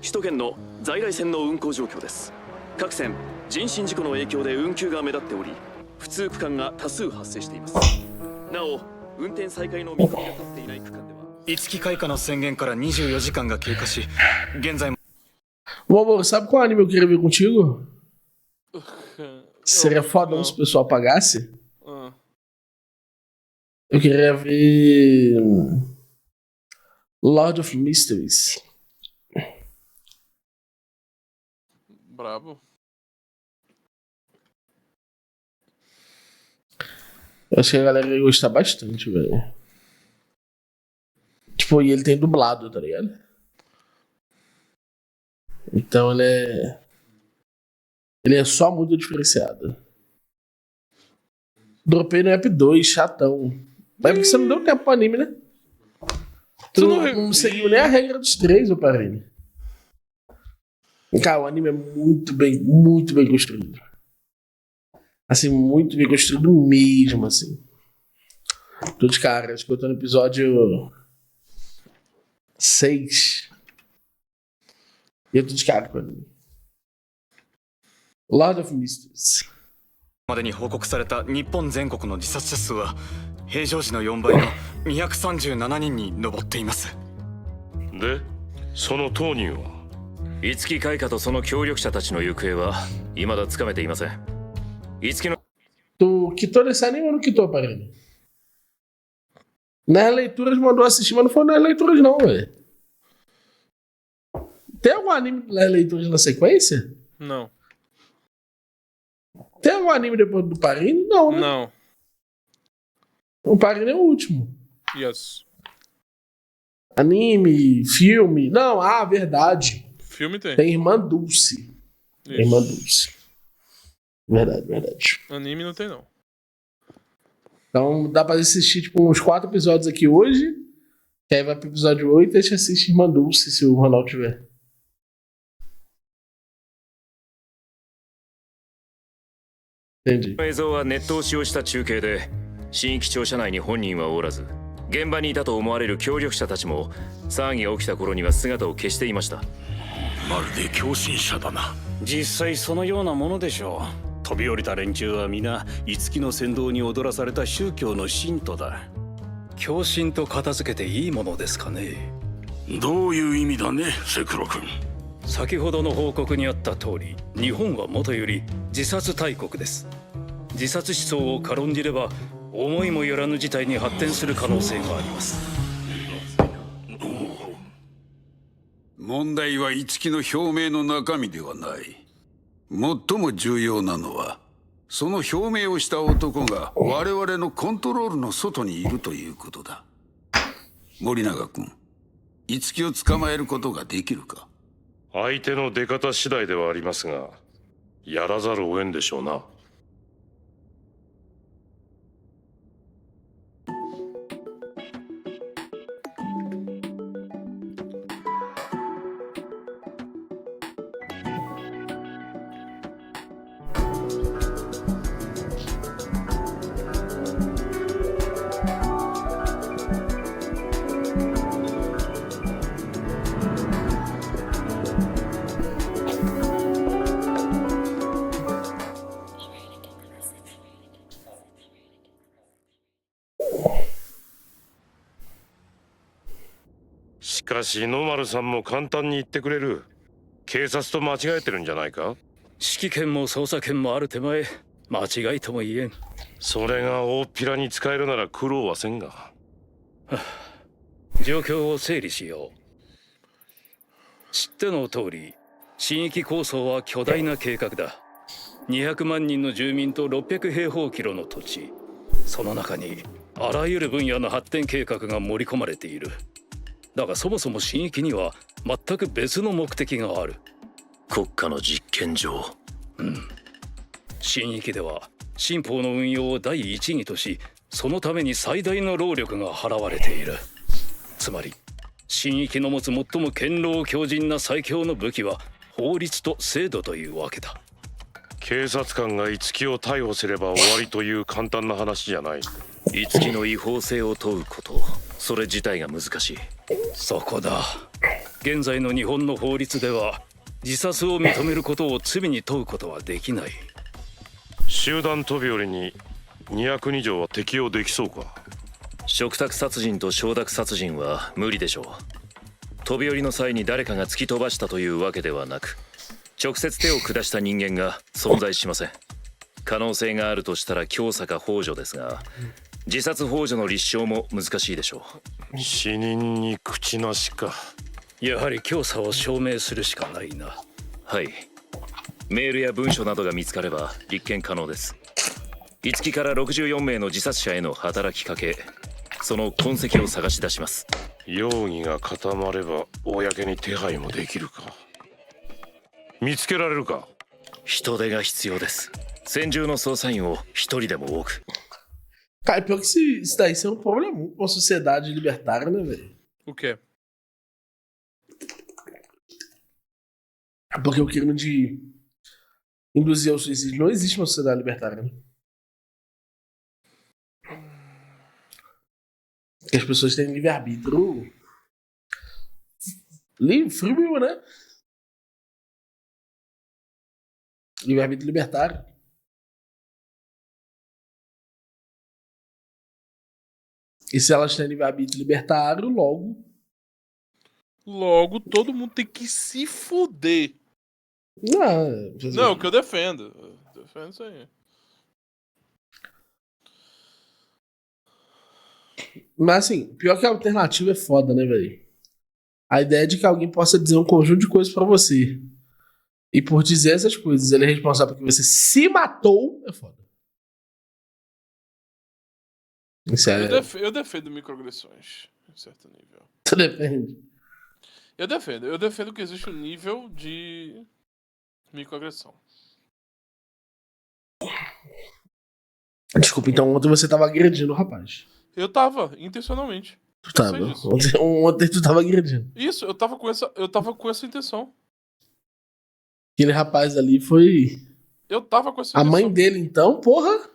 首都圏の在来線の運行状況です。各線人身事故の影響で運休が目立っており、不通区間が多数発生しています。なお運転再開の見込みが立っていない区間では五木開花の宣言から24時間が経過し、現在も Ô, amor, sabe qual anime eu queria ver contigo? Seria fodão se o pessoal pagasse. Eu queria ver Lord of Mysteries. Brabo. Eu acho que a galera ia gostar bastante, velho. Tipo, e ele tem dublado, tá ligado? Então ele é só muito diferenciado. Dropei no App 2, chatão. Mas é porque você não deu tempo pro anime, né? Tu não seguiu nem a regra dos 3, ô Parini. Cara, o anime é muito bem construído. Assim, muito bem construído mesmo, assim. Tô de cara, acho que eu tô no episódio 6. E eu tô de cara com o anime. Lord of Mysteries. までに報告された日本全国の自殺者数は平常時の4倍の237人に上っています。で、その当人は五木開花とその協力者たちの行方は未だつかめていません。五木の Tu quitou desse anime ou não quitou, Parini? Nas leituras mandou assistir, mas não foi nas leituras não, velho. Tem algum anime nas leituras na sequência? Não. Tem algum anime depois do Parini? Não, né? Não. O Parini é o último. Yes. Anime, filme. Não, verdade. Filme tem. Tem Irmã Dulce. Isso. Irmã Dulce. Verdade. Anime não tem, não. Então dá pra assistir tipo uns 4 episódios aqui hoje. Que aí vai pro episódio 8 e a gente assiste Irmã Dulce se o Ronaldo tiver. Entendi. 映像はネットを使用した中継で、新規庁舎内に本人はおらず、現場にいたと思われる協力者たちも騒ぎが起きた頃には姿を消していました。まるで狂信者だな。実際そのようなものでしょう。飛び降りた連中は皆五木の先導に踊らされた宗教の信徒だ。狂信と片付けていいものですかね。どういう意味だね、セクロ君。先ほどの報告にあった通り、日本はもとより自殺大国です。自殺思想を軽んじれば思いもよらぬ事態に発展する可能性があります。問題は五木の表明の中身ではない。最も重要なのはその表明をした男が我々のコントロールの外にいるということだ。森永君、五木を捕まえることができるか。相手の出方次第ではありますが、やらざるを得んでしょうな。しかし野丸さんも簡単に言ってくれる。警察と間違えてるんじゃないか。指揮権も捜査権もある手前、間違いとも言えん。それが大っぴらに使えるなら苦労はせんが。状況を整理しよう。知っての通り、新域構想は巨大な計画だ。200万人の住民と600平方キロの土地、その中にあらゆる分野の発展計画が盛り込まれている。だがそもそも新域には全く別の目的がある。国家の実験場。新域では新法の運用を第一義とし、そのために最大の労力が払われている。つまり新域の持つ最も堅牢強靭な最強の武器は法律と制度というわけだ。警察官が五木を逮捕すれば終わりという簡単な話じゃない。五木の違法性を問うこと、それ自体が難しい。そこだ。現在の日本の法律では自殺を認めることを罪に問うことはできない。集団飛び降りに202条は適用できそうか？嘱託殺人と承諾殺人は無理でしょう。飛び降りの際に誰かが突き飛ばしたというわけではなく、直接手を下した人間が存在しません。可能性があるとしたら教唆か幇助ですが、自殺幇助の立証も難しいでしょう。死人に口なしか。やはり教唆を証明するしかないな。はい。メールや文書などが見つかれば立件可能です。5期から64名の自殺者への働きかけ、その痕跡を探し出します。容疑が固まれば公に手配もできるか。見つけられるか？人手が必要です。専従の捜査員を一人でも多く。Cara, pior que isso daí é um problema com a sociedade libertária, né, velho? O quê? Porque o crime de induzir ao suicídio não existe na sociedade libertária, né? Porque as pessoas têm livre-arbítrio. Free will, né? Livre-arbítrio libertário. E se elas têm livre-arbítrio libertário, Logo, todo mundo tem que se fuder. Não, o que eu defendo. Eu defendo isso aí. Mas assim, pior que a alternativa é foda, né, velho? A ideia de que alguém possa dizer um conjunto de coisas pra você. E por dizer essas coisas, ele é responsável porque você se matou, é foda. Isso é... Eu defendo microagressões, em certo nível. Você defende? Eu defendo que existe um nível de microagressão. Desculpa, então ontem você tava agredindo o rapaz. Eu tava, intencionalmente. Tu tava. Eu sei disso. Ontem tu tava agredindo. Isso, eu tava com essa intenção. Aquele rapaz ali foi... Eu tava com essa A intenção. mãe dele, então, porra?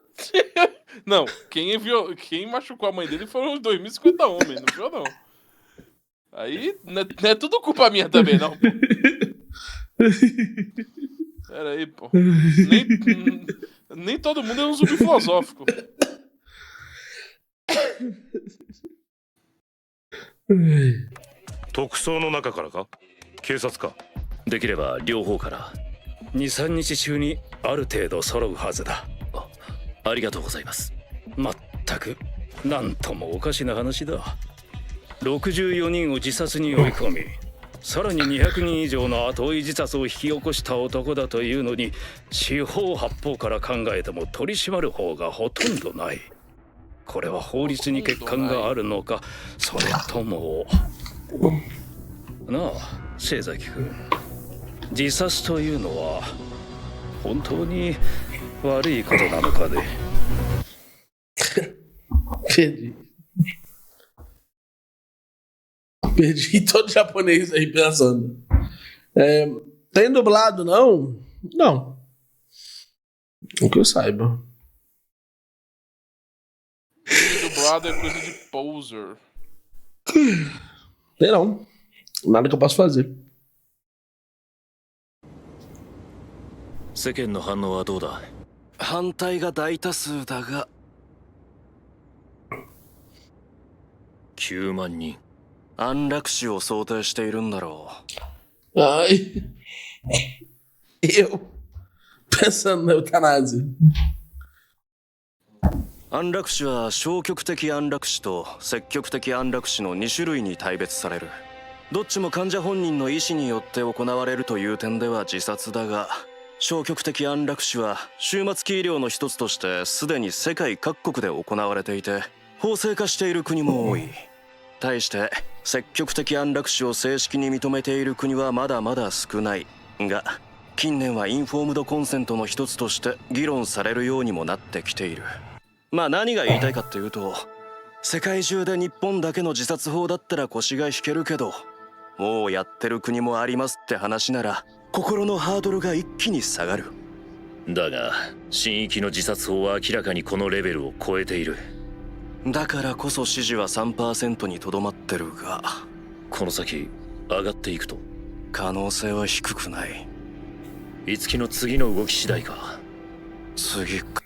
Não, quem machucou a mãe dele foram os 2050 homens, não foi eu, não. Aí, não é tudo culpa minha também, não. Pera aí, pô. Nem todo mundo é um zumbi filosófico. 特捜の中からか？警察か？できれば両方から。2、3日中にある程度揃うはずだ。ありがとうございます。まったく、なんともおかしな話だ。64人を自殺に追い込み、さらに200人以上の後追い自殺を引き起こした男だというのに、四方八方から考えても取り締まる方がほとんどない。これは法律に欠陥があるのか、それともなあ、瀬崎君、自殺というのは本当に悪いことなのかね。Perdi todo japonês aí pensando. Tem dublado, não? Não. O que eu saiba. Dublado é coisa de poser. Tem não. Nada que eu possa fazer. 世間の反応はどうだ？反対が大多数だが。9万人。安楽死を想定しているんだろう。Ai. Eu pensando na eutanásia. 安楽死は消極的安楽死と積極的安楽死の2種類に大別される。どっちも患者本人の意思によって行われるという点では自殺だが、消極的安楽死は終末期医療の一つとしてすでに世界各国で行われていて、法制化している国も多い。対して積極的安楽死を正式に認めている国はまだまだ少ないが、近年はインフォームドコンセントの一つとして議論されるようにもなってきている。まあ何が言いたいかっていうと、世界中で日本だけの自殺法だったら腰が引けるけど、もうやってる国もありますって話なら心のハードルが一気に下がる。だが新域の自殺法は明らかにこのレベルを超えている。だからこそ支持は 3% にとどまってるが、この先上がっていくと。可能性は低くない。五木の次の動き次第か。次か。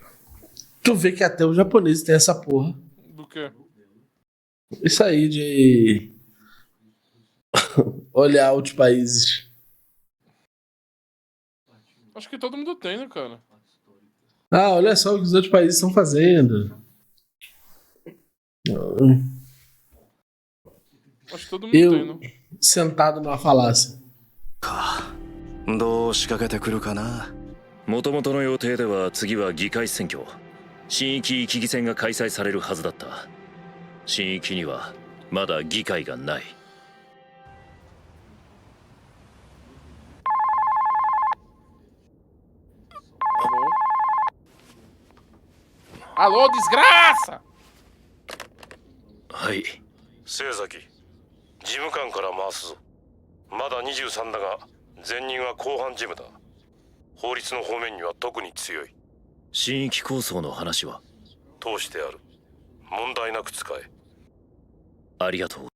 Tu vê que até os japoneses têm essa porra. Do quê? Isso aí de olhar outros países. Acho que todo mundo tem, né, cara? Ah, olha só o que os outros países estão fazendo. Acho que todo mundo tem, Eu né? sentado numa falácia. どう仕掛けてくるかな。もともとの予定では次は議会選挙。新域域議選が開催されるはずだった。新域にはまだ議会がない。Alô, desgraça! はい。末崎事務官から回すぞ。まだ23だが前任は後半事務だ。法律の方面には特に強い。新域構想の話は通してある。問題なく使え。ありがとう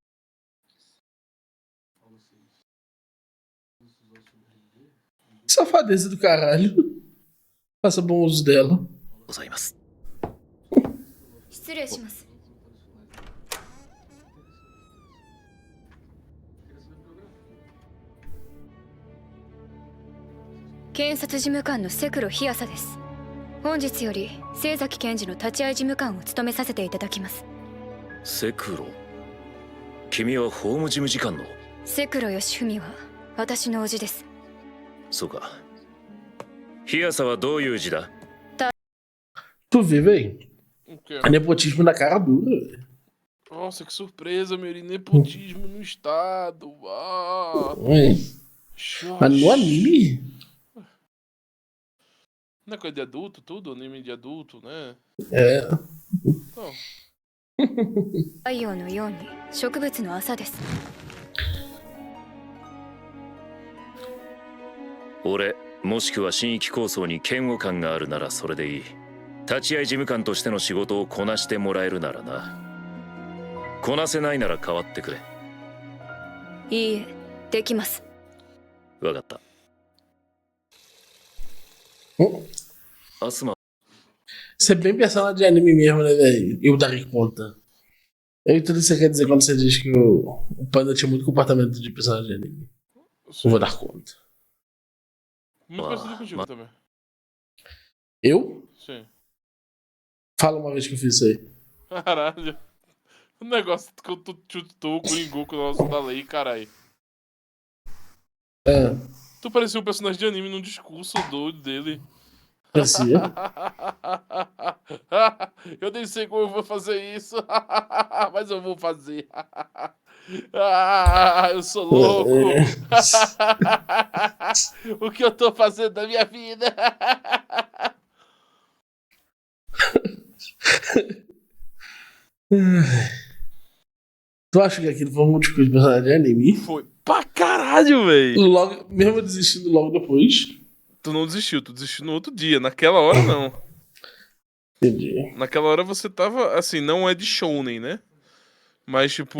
Safadeza do caralho. Faça bom uso dela. ございます。失礼します。検察事務官のセクロヒアサです。本日より末崎検事の立ち会い事務官を務めさせていただきます。セクロ、君は法務事務次官の。セクロ義文は私の叔父です。そうか。ヒアサはどういう字だ？ Tu vê, velho? O quê? Nepotismo na cara dura, velho. Nossa, que surpresa, meu. Nepotismo no estado. Ah, Mas no anime? Não é coisa de adulto, tudo? Anime de adulto, né? É. Então, 太陽のように植物の朝です。俺もしくは新域構想に嫌悪感があるならそれでいい。立ち会い事務官としての仕事をこなしてもらえるならな。こなせないなら変わってくれ。いいえ、できます。わかった。アスマ Isso é bem personagem de anime mesmo, né, velho? Eu daria conta. Eu entendo o que você quer dizer quando você diz que o Panda tinha muito comportamento de personagem de anime. Não vou dar conta. muito parecido contigo também. Eu? Sim. Fala uma vez que eu fiz isso aí. Caralho. O negócio que tu chutou com o Ingoku nosso da lei, caralho. É, Tu parecia um personagem de anime num discurso doido dele. parecia. Eu nem sei como eu vou fazer isso, mas eu vou fazer. Ah, eu sou louco. O que eu tô fazendo da minha vida? Tu acha que aquilo foi um discurso de personagem de anime? Foi pra caralho, véi. Logo, mesmo desistindo logo depois. Tu não desistiu, tu desistiu no outro dia. Naquela hora, não. Entendi. Naquela hora você tava, assim, não é de shounen, né? Mas, tipo,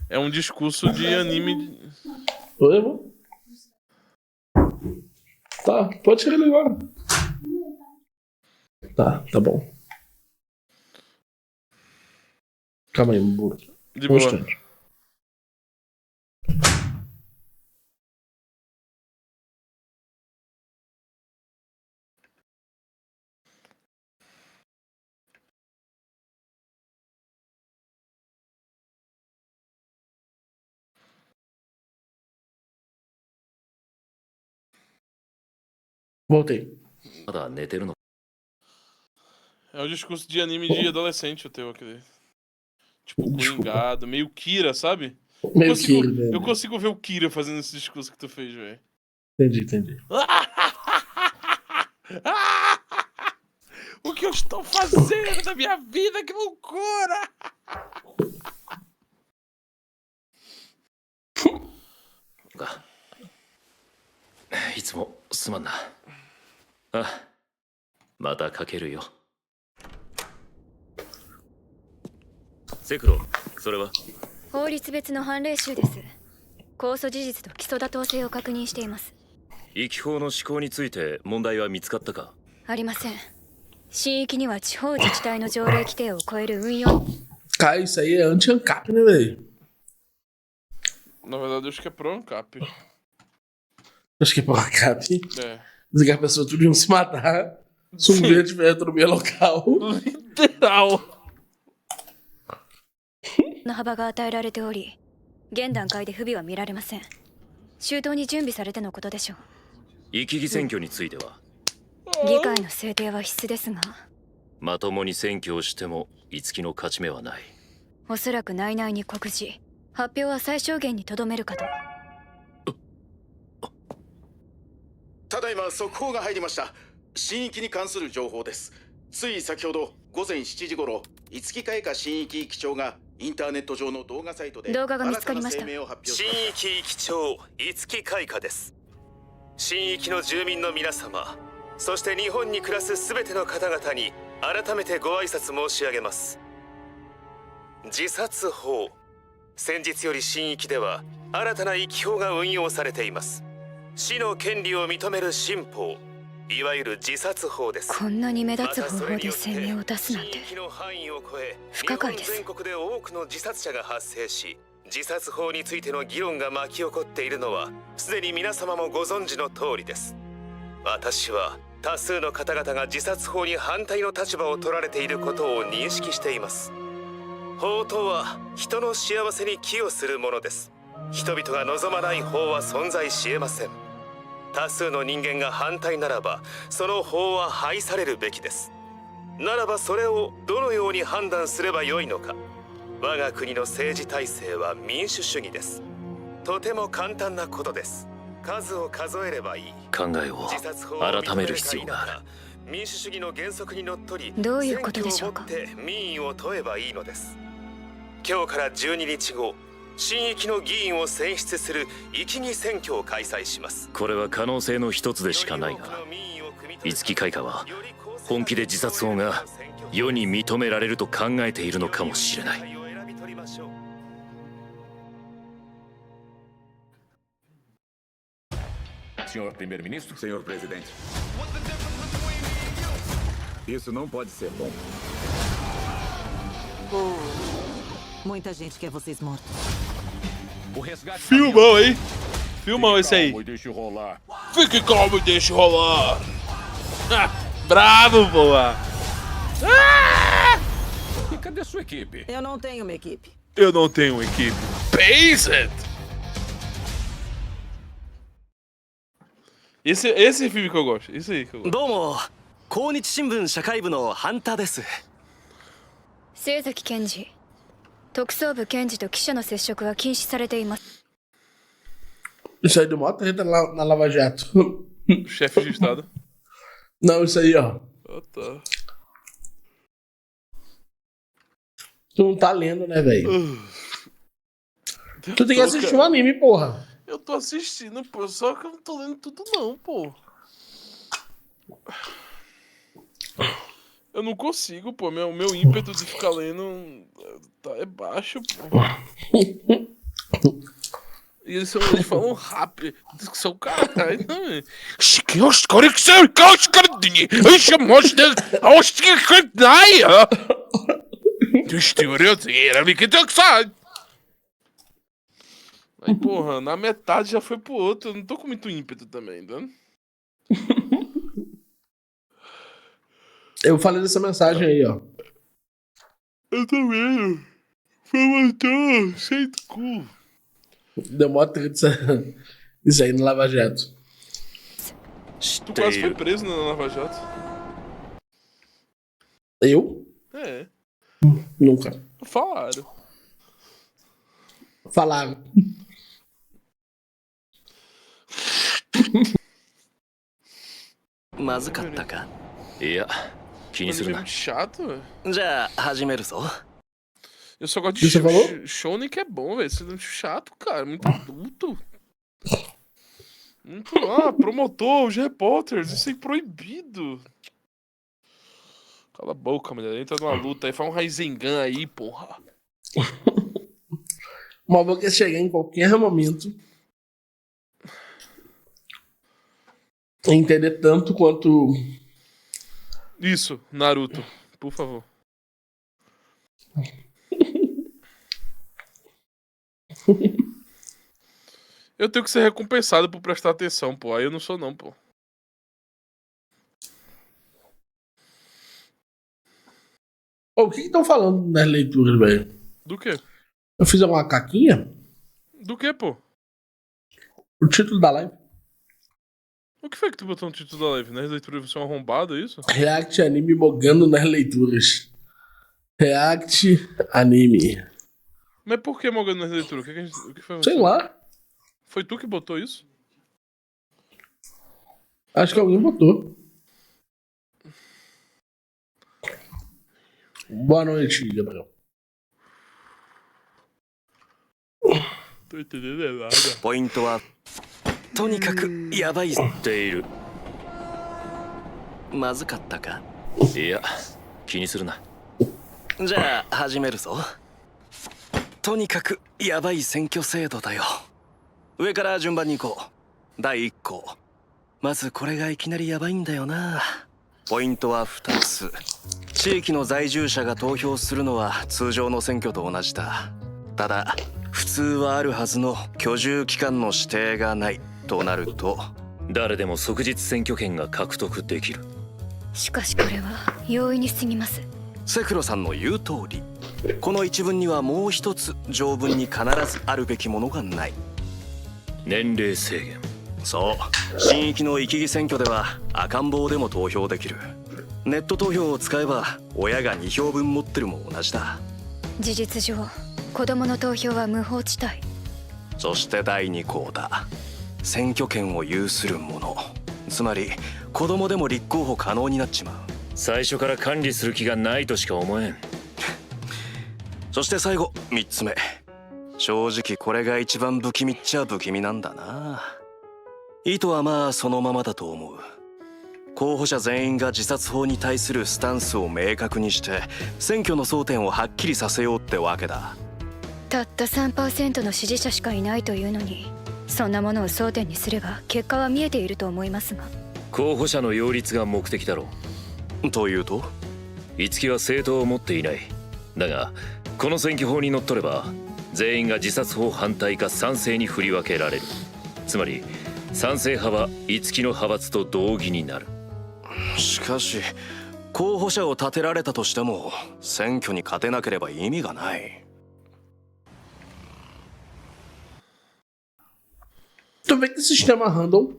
é um discurso de anime. Oi, irmão? Tá, pode chegar ele agora. Tá bom. Calma aí, burro. De Um boa. instante. Voltei. まだ寝てるの？ É o discurso de anime de adolescente o teu, aquele. Tipo, coringado, meio Kira, sabe? Meio Kira, velho. Eu consigo ver o Kira fazendo esse discurso que tu fez, velho. Entendi. O que eu estou fazendo na minha vida? Que loucura! いつもすまんな。あ、またかけるよ。セクロ、それは？法律別の判例集です。控訴事実と基礎妥当性を確認しています。域法の施行について問題は見つかったか？ありません。新域には地方自治体の条例規定を超える運用。 Cara, isso aí é anti-ANCAP, né, velho? Na verdade, eu acho que é pro ANCAP. Acho que é pro ANCAP. É. Dizer que as pessoas tudo iam se matar se um dia tiver autonomia local. Literal. の幅が与えられており、現段階で不備は見られません。周到に準備されてのことでしょう。域議選挙については議会の制定は必須ですが、まともに選挙をしても五木の勝ち目はない。おそらく内々に告示、発表は最小限にとどめるかと。ただいま速報が入りました。新域に関する情報です。つい先ほど午前7時頃、五木開花新域域長がインターネット上の動画サイトで動画が見つかりました。新域域長五木開花です。新域の住民の皆様、そして日本に暮らすすべての方々に改めてご挨拶申し上げます。自殺法、先日より新域では新たな域法が運用されています。死の権利を認める新法、いわゆる自殺法です。こんなに目立つ方法で声明を出すなんて不可解です。日本全国で多くの自殺者が発生し、自殺法についての議論が巻き起こっているのはすでに皆様もご存知の通りです。私は多数の方々が自殺法に反対の立場を取られていることを認識しています。法とは人の幸せに寄与するものです。人々が望まない法は存在し得ません。多数の人間が反対ならば、その法は廃されるべきです。ならばそれをどのように判断すればよいのか。我が国の政治体制は民主主義です。とても簡単なことです。数を数えればいい。考えを改める必要がある。民主主義の原則にのっとり、どういうことでしょうか。選挙をもって民意を問えばいいのです。今日から12日後、新域の議員を選出する域議選挙を開催します。これは可能性の一つでしかないが、五木開花は本気で自殺法が世に認められると考えているのかもしれない。Senhor Primeiro-Ministro? Senhor Presidente. Isso não pode ser bom. Muita gente quer vocês mortos. O resgate. Filmão, hein? Filmão esse aí. Deixa rolar. Fique calmo e deixe rolar. Bravo, boa. E cadê sua equipe? Eu não tenho uma equipe. Eu não tenho uma equipe. Face it! Esse filme que eu gosto. Esse aí que eu gosto. どうも、抗日新聞社会部のハンターです。末崎検事、特捜部検事と記者の接触は禁止されています。Isso aí deu mó treta na Lava Jato. Chefe de Estado. Não, isso aí, ó. Ah, tá. Tu não tá lendo, né, velho? Tu tem que assistir um anime, porra. Eu tô assistindo, pô, só que eu não tô lendo tudo não, pô. Eu não consigo, pô, meu ímpeto de ficar lendo é baixo, pô. E eles falam rápido, são caralho, não é? Aí, porra, na metade já foi pro outro. Eu não tô com muito ímpeto também, tá? Eu falei dessa mensagem aí, ó. Eu também. Formatou, sem do cu. Deu mó treta isso aí no Lava Jato. Tu quase foi preso na Lava Jato? Eu? É. Nunca. Falaram. Falaram. Chato, velho. Já, 始めるぞ. Eu só gosto de Shonen que é bom, velho. Isso é muito chato, cara. Muito adulto. Muito. Promotor, os repórteres. Isso é proibido. Cala a boca, mulher. Entra numa luta aí. Faz um Rasengan aí, porra. Uma boa que chegar em qualquer momento entender tanto quanto. Isso, Naruto, por favor. Eu tenho que ser recompensado por prestar atenção, pô. Aí eu não sou não, pô. Ô, o que estão falando nas leituras, velho? Do quê? Eu fiz alguma caquinha? Do quê, pô? O título da live. O que foi que tu botou no título da live? Nas leituras você é um arrombado, é isso? React anime mogando nas leituras. React anime. Mas por que mogando nas leituras? O que foi? Sei lá. Foi tu que botou isso? Acho que alguém botou. Boa noite, Gabriel. Tô entendendo nada. ポイントはとにかくやばいっている。まずかったか？いや、気にするな。じゃあ始めるぞ。とにかくやばい選挙制度だよ。上から順番に行こう。第1項。まずこれがいきなりやばいんだよな。ポイントは2つ。地域の在住者が投票するのは通常の選挙と同じだ。ただ普通はあるはずの居住期間の指定がないとなると、誰でも即日選挙権が獲得できる。しかしこれは容易に過ぎます。セクロさんの言う通り、この一文にはもう一つ条文に必ずあるべきものがない。年齢制限。そう、新域の域議選挙では赤ん坊でも投票できる。ネット投票を使えば親が2票分持ってるも同じだ。事実上子供の投票は無法地帯。そして第2項だ。選挙権を有する者、つまり子供でも立候補可能になっちまう。最初から管理する気がないとしか思えん。そして最後3つ目。正直これが一番不気味っちゃ不気味なんだな。意図はまあそのままだと思う。候補者全員が自殺法に対するスタンスを明確にして選挙の争点をはっきりさせようってわけだ。たった 3% の支持者しかいないというのに、そんなものを争点にすれば結果は見えていると思いますが。候補者の擁立が目的だろう。というと？五木は政党を持っていない。だがこの選挙法にのっとれば全員が自殺法反対か賛成に振り分けられる。つまり賛成派は五木の派閥と同義になる。しかし候補者を立てられたとしても選挙に勝てなければ意味がない。Tu vê que sistema random.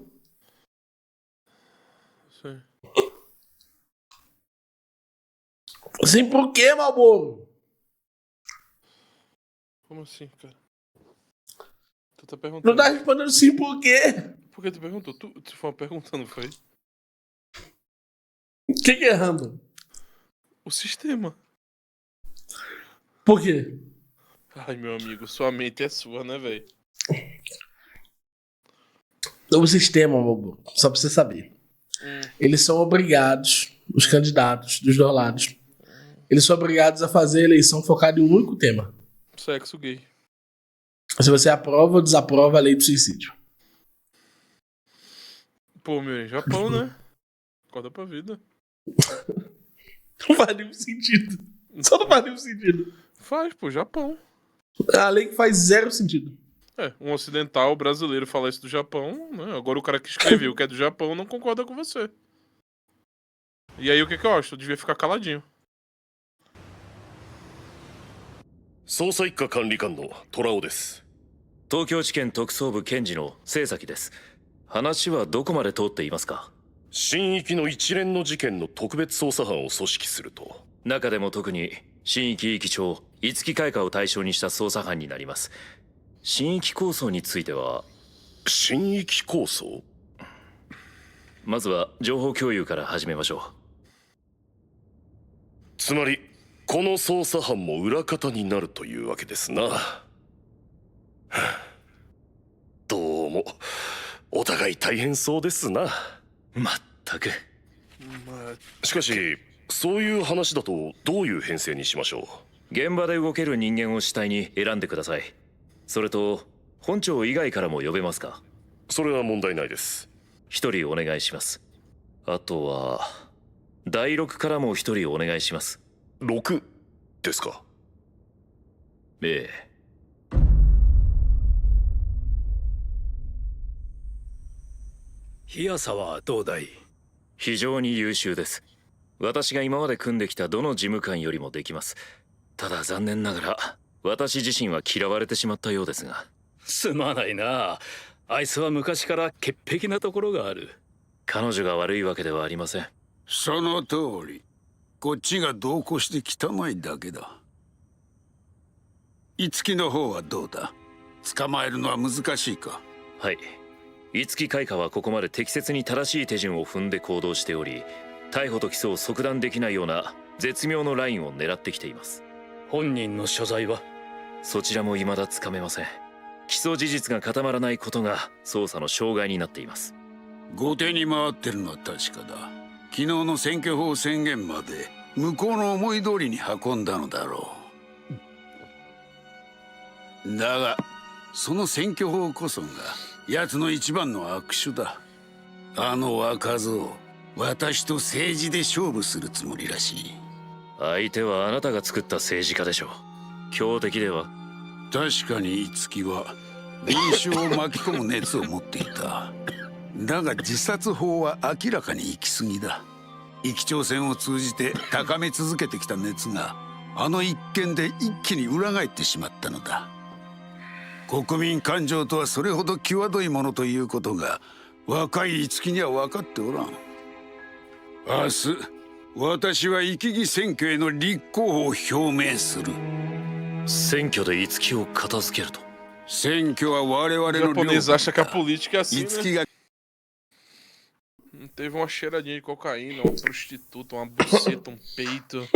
Sim. Assim por quê, Malboro? Como assim, cara? Tu tá perguntando. Não tá respondendo sim por quê? Por que tu perguntou? Tu foi uma pergunta, não foi? O que é random? O sistema. Por quê? Ai, meu amigo, sua mente é sua, né, velho? O sistema, Malboro, só pra você saber. Eles são obrigados, os candidatos dos dois lados, eles são obrigados a fazer a eleição focada em um único tema. Sexo gay. Se você aprova ou desaprova a lei do suicídio. Pô, meu, Japão, né? Acorda pra vida. Não faz nenhum sentido. Só não faz nenhum sentido. Faz, pô, Japão. É a lei que faz zero sentido. É, um ocidental brasileiro falar isso do Japão, né? Agora o cara que escreveu que é do Japão não concorda com você. E aí o que eu acho? Eu devia ficar caladinho. 捜査一課管理官の虎尾です。東京地検特捜部検事の清崎です。話はどこまで通っていますか？新域の一連の事件の特別捜査班を組織すると。中でも特に新域域長五木開花を対象にした捜査班になります。新域構想については。新域構想？まずは情報共有から始めましょう。つまりこの捜査班も裏方になるというわけですな。どうもお互い大変そうですな。まったく。しかしそういう話だとどういう編成にしましょう？現場で動ける人間を主体に選んでください。それと本庁以外からも呼べますか？それは問題ないです。一人お願いします。あとは第6からも一人お願いします。6ですか？ええ。ヒヤサはどうだい？非常に優秀です。私が今まで組んできたどの事務官よりもできます。ただ残念ながら私自身は嫌われてしまったようですが。すまないな。あいつは昔から潔癖なところがある。彼女が悪いわけではありません。その通り。こっちが同行して汚いだけだ。樹の方はどうだ？捕まえるのは難しいか？はい。樹開花はここまで適切に正しい手順を踏んで行動しており、逮捕と起訴を即断できないような絶妙のラインを狙ってきています。本人の所在は？そちらも未だつかめません。起訴事実が固まらないことが捜査の障害になっています。後手に回ってるのは確かだ。昨日の選挙法宣言まで向こうの思い通りに運んだのだろう。だがその選挙法こそが奴の一番の悪手だ。あの若造、私と政治で勝負するつもりらしい。相手はあなたが作った政治家でしょう。強敵では？確かに樹は民衆を巻き込む熱を持っていた。だが自殺法は明らかに行き過ぎだ。域長選を通じて高め続けてきた熱があの一件で一気に裏返ってしまったのだ。国民感情とはそれほど際どいものということが若い樹には分かっておらん。明日私は一木選挙への立候補を表明する。選挙で樹を片付けると？選挙は我々のO japonês acha que a política é assim, Itsuki né? Teve uma cheiradinha de cocaína, uma prostituta, uma buceta, um peito,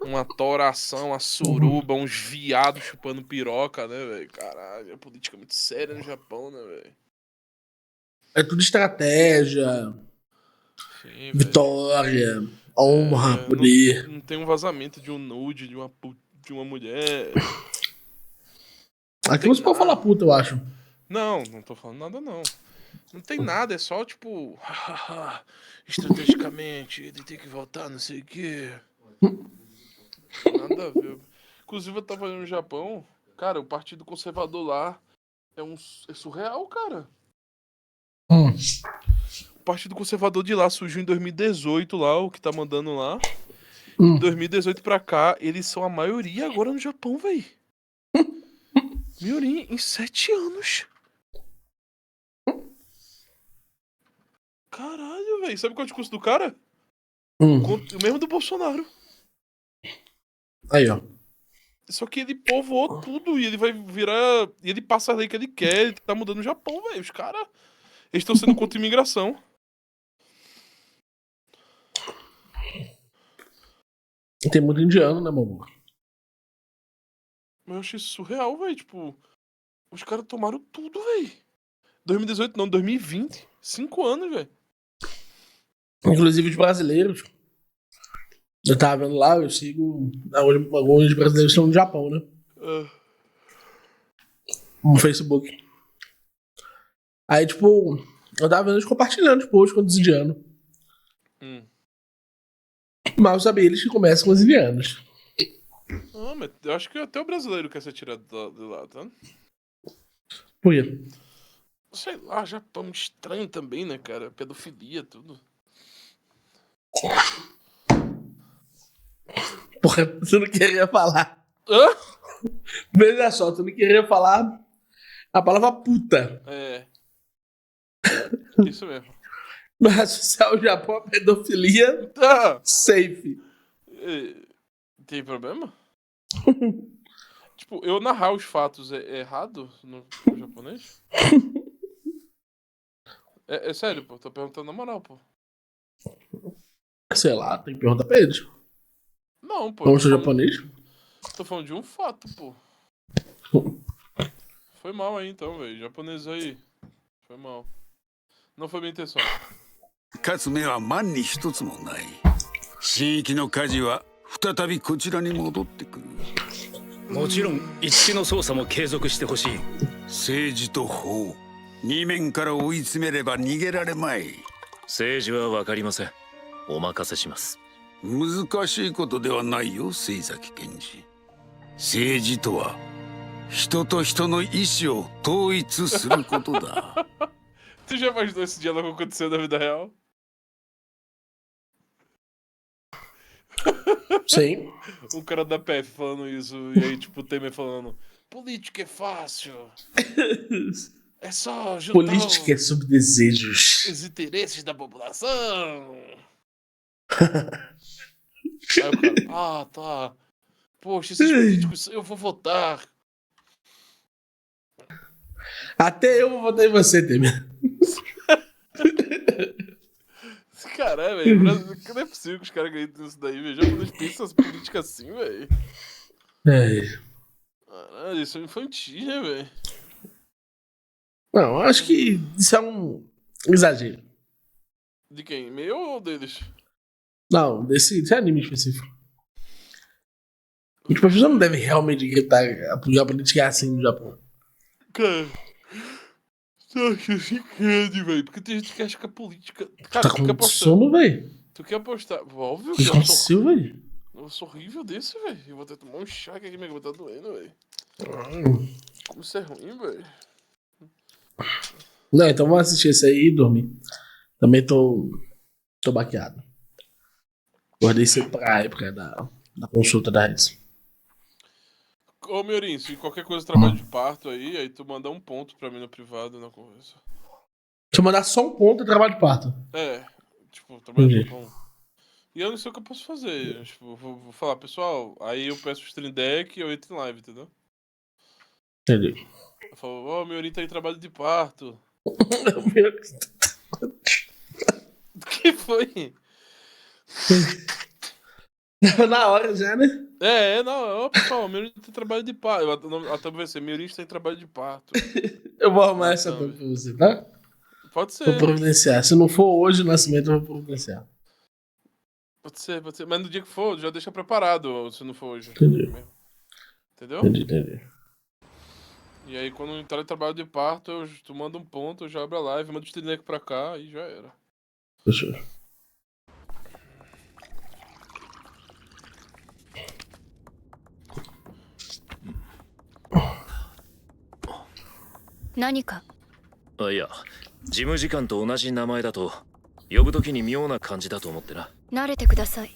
uma toração, uma suruba, uns viados chupando piroca, né, velho? Caralho, a política é muito séria no Japão, né, velho? É tudo estratégia, Sim, vitória, honra, poder. Não tem um vazamento de um nude de uma mulher. Aqui você pode falar puta, eu acho. Não, não tô falando nada, não. Não tem nada, é só tipo. Estrategicamente, ele tem que voltar, não sei o quê. Nada a ver. Inclusive, eu tava no Japão, cara, o Partido Conservador lá é surreal, cara. O Partido Conservador de lá surgiu em 2018 lá, o que tá mandando lá. De 2018 pra cá, eles são a maioria agora no Japão, véi. Maioria em 7 anos. Caralho, velho. Sabe qual é o discurso do cara? O mesmo do Bolsonaro. Aí, ó. Só que ele povoou tudo e ele vai virar. E ele passa a lei que ele quer. Ele tá mudando o Japão, velho. Os caras. Eles estão sendo contra a imigração. Tem muito indiano, né, meu? Mas eu achei isso surreal, velho. Tipo, os caras tomaram tudo, velho. 2018 não, 2020. 5 anos, velho. Inclusive os brasileiros. Eu tava vendo lá, eu sigo. Alguns brasileiros estão no Japão, né? No Facebook. Aí, tipo, eu tava vendo eles compartilhando os posts com os indianos. Mas eu sabia eles que começam com os indianos. Ah, mas eu acho que até o brasileiro quer ser tirado de lá, tá? Por quê? Sei lá, Japão estranho também, né, cara? Pedofilia, tudo. Porra, você não queria falar. Hã? Veja só, tu não queria falar a palavra puta. É. Isso mesmo. Mas associar o Japão a pedofilia, safe. Tem problema? Tipo, eu narrar os fatos é errado no japonês? É sério, pô. Tô perguntando na moral, pô. Sei lá, tem que perguntar pra eles. Não, pô. Como sou japonês? Tô falando de um fato, pô. Foi mal aí então, velho. Japonês aí. Foi mal. Não foi minha intenção. 勝つ目は万に一つもない。新域の舵は再びこちらに戻ってくる。もちろん一木の捜査も継続してほしい。政治と法、二面から追い詰めれば逃げられまい。政治は分かりません。お任せします。難しいことではないよ、末崎検事。政治とは人と人の意志を統一することだ。Tu já imaginou esse diálogo acontecendo na vida real? Sim. Um cara da PF falando isso, e aí, tipo, o Temer falando: política é fácil. É só juntar Política é sobre desejos. os interesses da população. Aí o cara, ah, tá. Poxa, esses políticos, eu vou votar. Até eu vou votar em você, Temer. Caralho, velho. Não é possível que os caras ganhem isso daí, velho. Já quando eles pensam as políticas assim, velho. É. Caralho, isso é infantil, né, velho? Não, acho que isso é um exagero. De quem? Meu ou deles? Não, desse anime específico. Tipo, as pessoas não devem realmente gritar apoiar a política assim no Japão. Cara, tu acha assim grande, velho? Porque tem gente que acha que a política. Cara, Tá tu quer com apostar? sono, velho? Tu quer apostar? Óbvio O que que eu aconteceu, velho? Eu sou horrível desse, velho. Eu vou até tomar um chá que aqui minha cabeça tá doendo, velho. Como isso é ruim, velho. Não, então vamos assistir esse aí e dormir. Também tô baqueado. Acordei cedo pra época da consulta da Raiz. Ô, Miorim, se qualquer coisa trabalho de parto aí tu manda um ponto pra mim no privado na conversa. Deixa eu mandar só um ponto e trabalho de parto. É, tipo, trabalho de Entendi. pão. E eu não sei o que eu posso fazer. Tipo, vou falar, pessoal, aí eu peço o stream deck e eu entro em live, entendeu? Entendi. Eu falo, ó, Miorim tá em trabalho de parto. O que foi? Na hora já, né? Não, ó, pessoal, o Miorim tem trabalho de parto. Até vai ser, Miorim está em trabalho de parto. Eu vou arrumar essa tampa pra você, tá? Pode ser. Vou providenciar. Se não for hoje o nascimento, eu vou providenciar. Pode ser. Mas no dia que for, já deixa preparado, se não for hoje. Entendi. Entendeu? Entendi. E aí, quando entrar em trabalho de parto, tu manda um ponto, eu já abro a live, manda o stream deck pra cá e já era. Fechou.何かいや、事務次官と同じ名前だと呼ぶときに妙な感じだと思ってな。慣れてください。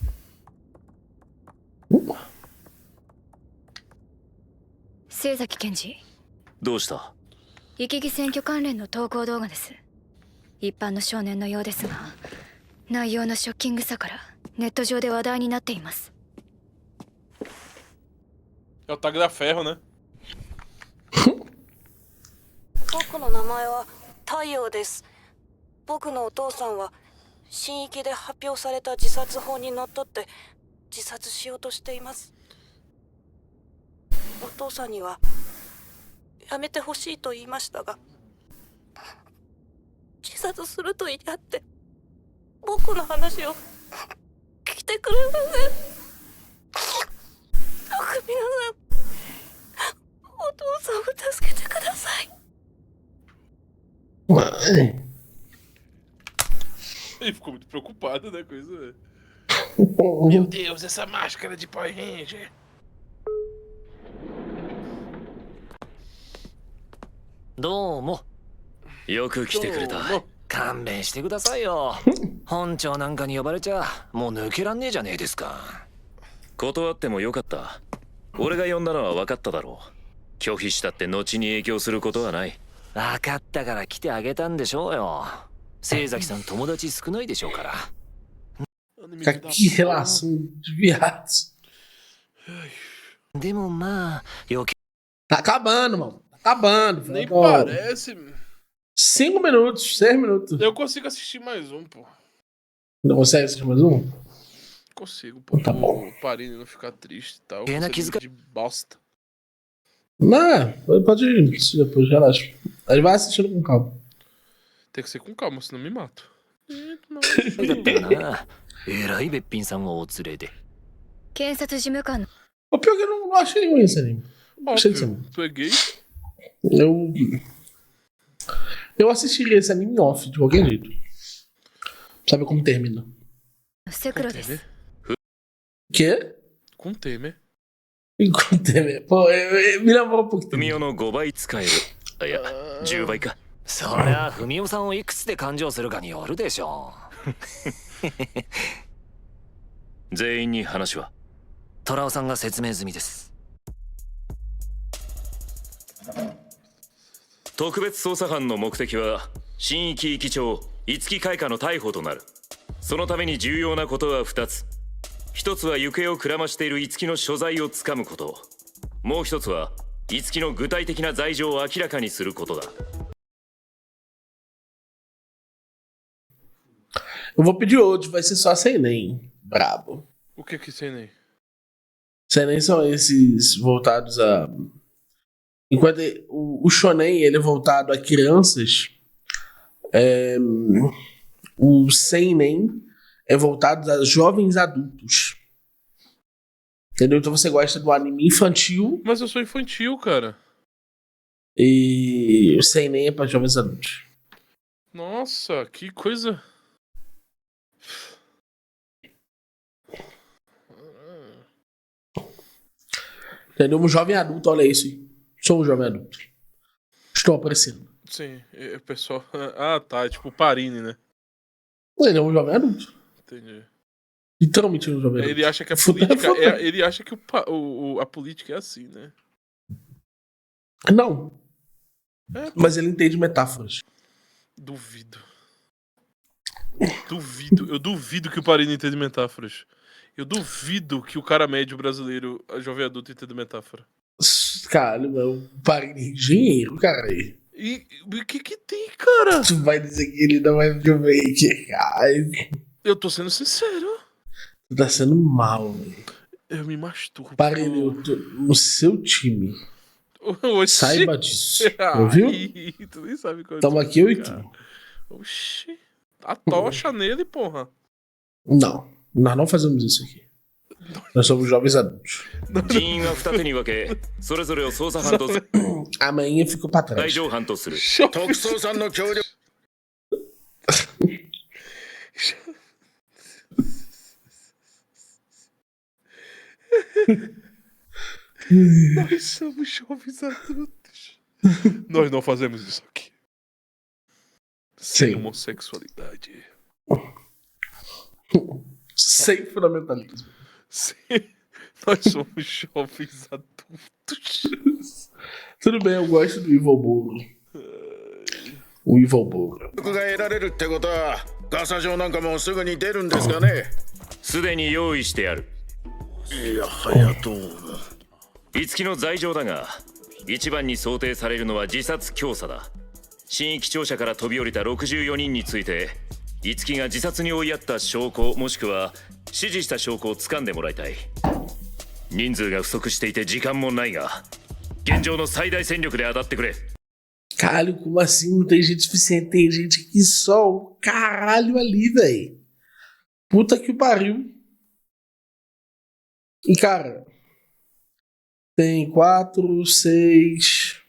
末崎検事、どうした？生き木選挙関連の投稿動画です。一般の少年のようですが、内容のショッキングさからネット上で話題になっています。É o tag da ferro, né? 僕の名前は太陽です。僕のお父さんは新域で発表された自殺法にのっとって自殺しようとしています。お父さんにはやめてほしいと言いましたが、自殺すると言い張って僕の話を聞いてくれません。どうか皆さん、お父さんを助けてください。Ele ficou muito preocupado, né, com isso, velho. Meu Deus, essa máscara de Power Ranger. Domo. よく来てくれた。勘弁してくださいよ。本庁なんかに呼ばれちゃもう抜けらんねえじゃねえですか。断ってもよかった。俺が呼んだのは分かっただろう。拒否したって後に影響することはない。分かったから来てあげたんでしょうよ。末崎さん友達少ないでしょうから。Que relação de viados. でもまあ、余計。 Tá acabando, mano. Tá acabando. Nem Falta, parece. 5 minutos, 6 minutos. Eu consigo assistir mais um, pô. Não consegue assistir mais um? Consigo, pô. Tá bom. O Parini não ficar triste e tal. Pena Consigo que- de bosta. Não, pode ir depois, relaxa. Aí vai assistindo com calma. Tem que ser com calma, senão me mato. だったよな。えらいべっぴんさんをお連れで。検察事務官の O pior é que eu não achei ruim esse anime. Achei de ser Óbvio, tu é gay? Eu assistiria esse anime off, de qualquer jeito. Sabe como termina? セクロです。 Quê? Com Temer. Com Temer. Pô, me lembrou um pouco. フミオの5倍使える。いや、10倍か。そりゃ文雄さんをいくつで勘定するかによるでしょう。全員に話は虎尾さんが説明済みです。特別捜査班の目的は新域域長五木開花の逮捕となる。そのために重要なことは2つ。一つは行方をくらましている五木の所在をつかむこと。もう一つは五木の具体的な罪状を明らかにすることだ。Eu vou pedir outro, vai ser só Seinen. Brabo. O que é Seinen? Seinen são esses voltados a... Enquanto o Shonen ele é voltado a crianças, o Seinen é voltado a jovens adultos. Entendeu? Então você gosta do anime infantil. Mas eu sou infantil, cara. E o Seinen é para jovens adultos. Nossa, que coisa... Entendeu? Um jovem adulto, olha isso aí. Sou um jovem adulto. Estou aparecendo. Sim, o pessoal... Ah, tá, é tipo o Parini, né? Ele é um jovem adulto. Entendi. Literalmente um jovem adulto. Ele acha que a política, ele acha que a política é assim, né? Não. Mas ele entende metáforas. Duvido. Eu duvido que o Parini entenda metáforas. Eu duvido que o cara médio brasileiro, a jovem adulto, entenda metáfora. Cara, o Parini é engenheiro, cara. E o que tem, cara? Tu vai dizer que ele não é videomaker, cara. Eu tô sendo sincero. Tu tá sendo mal, velho. Eu me masturbo. Parini, eu tô no seu time. Oxi. Saiba disso. Ouviu? Tu nem sabe qual é. Tamo aqui, eu e tu. Oxi. A tocha nele, porra. Não, nós não fazemos isso aqui. Nós somos jovens adultos. Amanhã ficou pra trás. Nós somos jovens adultos. Nós não fazemos isso aqui. Sem homossexualidade. Sem fundamentalismo. Sim. Nós somos jovens adultos. Tudo bem, eu gosto do Evil Bolo. O Evil Bolo. すでに用意してある。いや、隼人。五木の罪状だが、一番に想定されるのは自殺教唆だ。新域庁舎から飛び降りた64人について、五木が自殺に追いやった証拠もしくは指示した証拠を掴んでもらいたい。人数が不足していて時間もないが、現状の最大戦力で当たってくれ。 Caralho, como assim não tem gente suficiente? Tem gente aqui só o caralho ali, velho. Puta que pariu. E cara, tem 4, 6...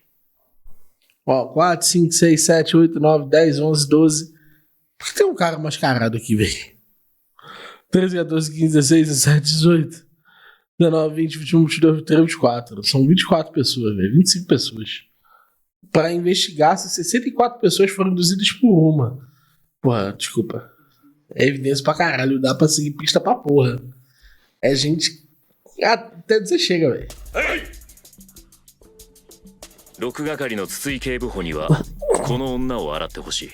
Ó, 4, 5, 6, 7, 8, 9, 10, 11, 12... Por que tem um cara mascarado aqui, velho? 13, 14, 15, 16, 17, 18, 19, 20, 21, 22, 23, 24. São 24 pessoas, velho. 25 pessoas. Pra investigar se 64 pessoas foram induzidas por uma. Porra, desculpa. É evidência pra caralho. Dá pra seguir pista pra porra. É gente... Até dizer chega, velho. 6係の筒井警部補にはこの女を洗ってほしい。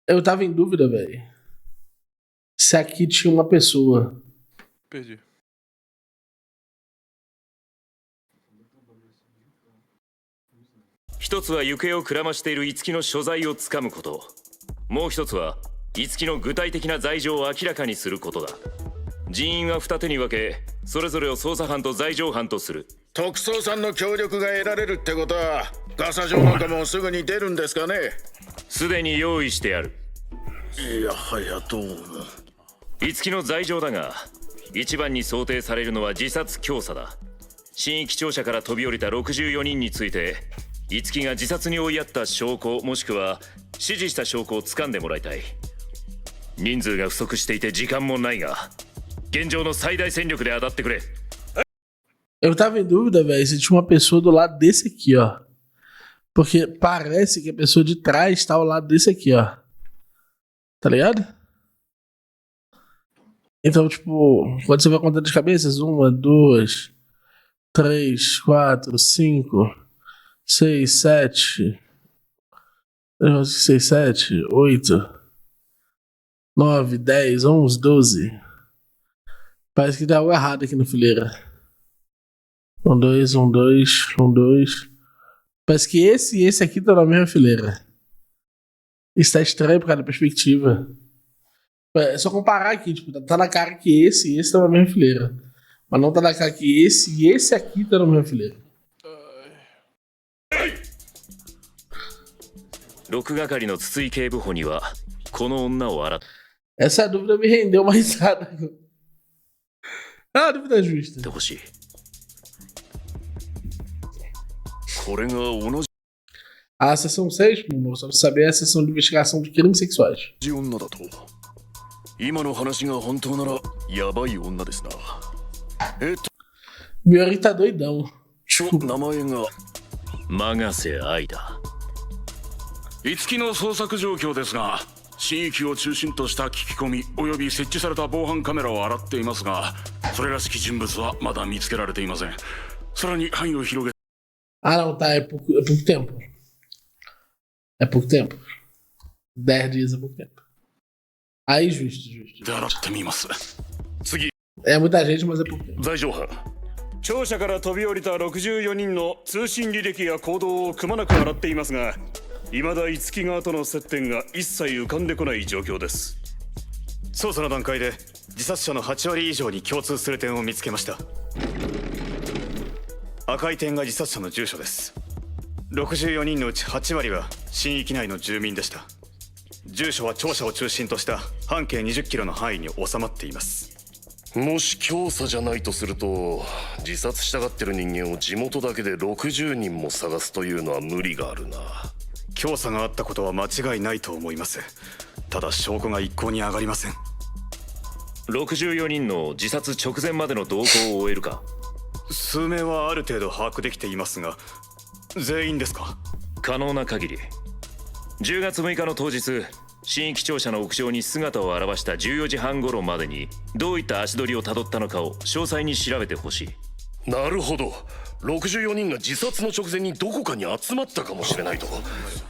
Eu tava em dúvida, velho. Se aqui tinha uma pessoa. Perdi. Uma é行方をくらましている五木の所在をつかむこと。もう一つは五木の具体的な罪状を明らかにすることだ。人員は二手に分け、それぞれを捜査班と罪状班とする。特捜さんの協力が得られるってことは、ガサ状なんかもすぐに出るんですかね。すでに用意してある。いや、隼人。五木の罪状だが、一番に想定されるのは自殺教唆だ。新規庁舎から飛び降りた64人について五木が自殺に追いやった証拠もしくは指示した証拠を掴んでもらいたい。人数が不足していて時間もないが現状の最大戦力で当たってくれ。 Eu tava em dúvida, velho, se tinha uma pessoa do lado desse aqui, ó. Porque parece que a pessoa de trás tá ao lado desse aqui, ó. Tá ligado? Então, tipo, quando você vai contando as cabeças, 1, 2, 3, 4, 5, 6, 7, 6, 7, 8, 9, 10, 11, 12. Parece que dá algo errado aqui na fileira. 1, 2, 1, 2, 1, 2. Parece que esse e esse aqui estão na mesma fileira. Isso tá estranho por causa da perspectiva. É só comparar aqui, tipo, tá na cara que esse e esse estão na mesma fileira. Mas não tá na cara que esse e esse aqui estão na mesma fileira. 6係の筒井警部補にはこの女を洗っ Essa dúvida me rendeu uma risada. Ah, dúvida justa. てほしい。これが同 A sessão 6, meu amor, só pra saber, é a sessão de investigação de crimes sexuais. じ女だと今の話が本当ならやばい女ですな。Meu amigo tá doidão. 名前が永瀬愛だ。五木の捜索状況ですが、新域を中心とした聞き込みおよび設置された防犯カメラを洗っていますが、それらしき人物はまだ見つけられていません。さらに範囲を広げ Ah, não, tá. É pouco tempo. É pouco tempo. 10 dias é pouco tempo. Aí, justo. で洗ってみます。次。 É muita gente, mas é pouco tempo. 罪状犯。庁舎から飛び降りた64人の通信履歴や行動をくまなく洗っていますが、未だ五木側との接点が一切浮かんでこない状況です。捜査の段階で自殺者の8割以上に共通する点を見つけました。赤い点が自殺者の住所です。64人のうち8割は新域内の住民でした。住所は庁舎を中心とした半径20キロの範囲に収まっています。もし教唆じゃないとすると、自殺したがってる人間を地元だけで60人も探すというのは無理があるな。教唆があったことは間違いないと思います。ただ証拠が一向に上がりません。64人の自殺直前までの動向を終えるか。数名はある程度把握できていますが、全員ですか？可能な限り。10月6日の当日、新域庁舎の屋上に姿を現した14時半頃までにどういった足取りをたどったのかを詳細に調べてほしい。なるほど。64人が自殺の直前にどこかに集まったかもしれないと。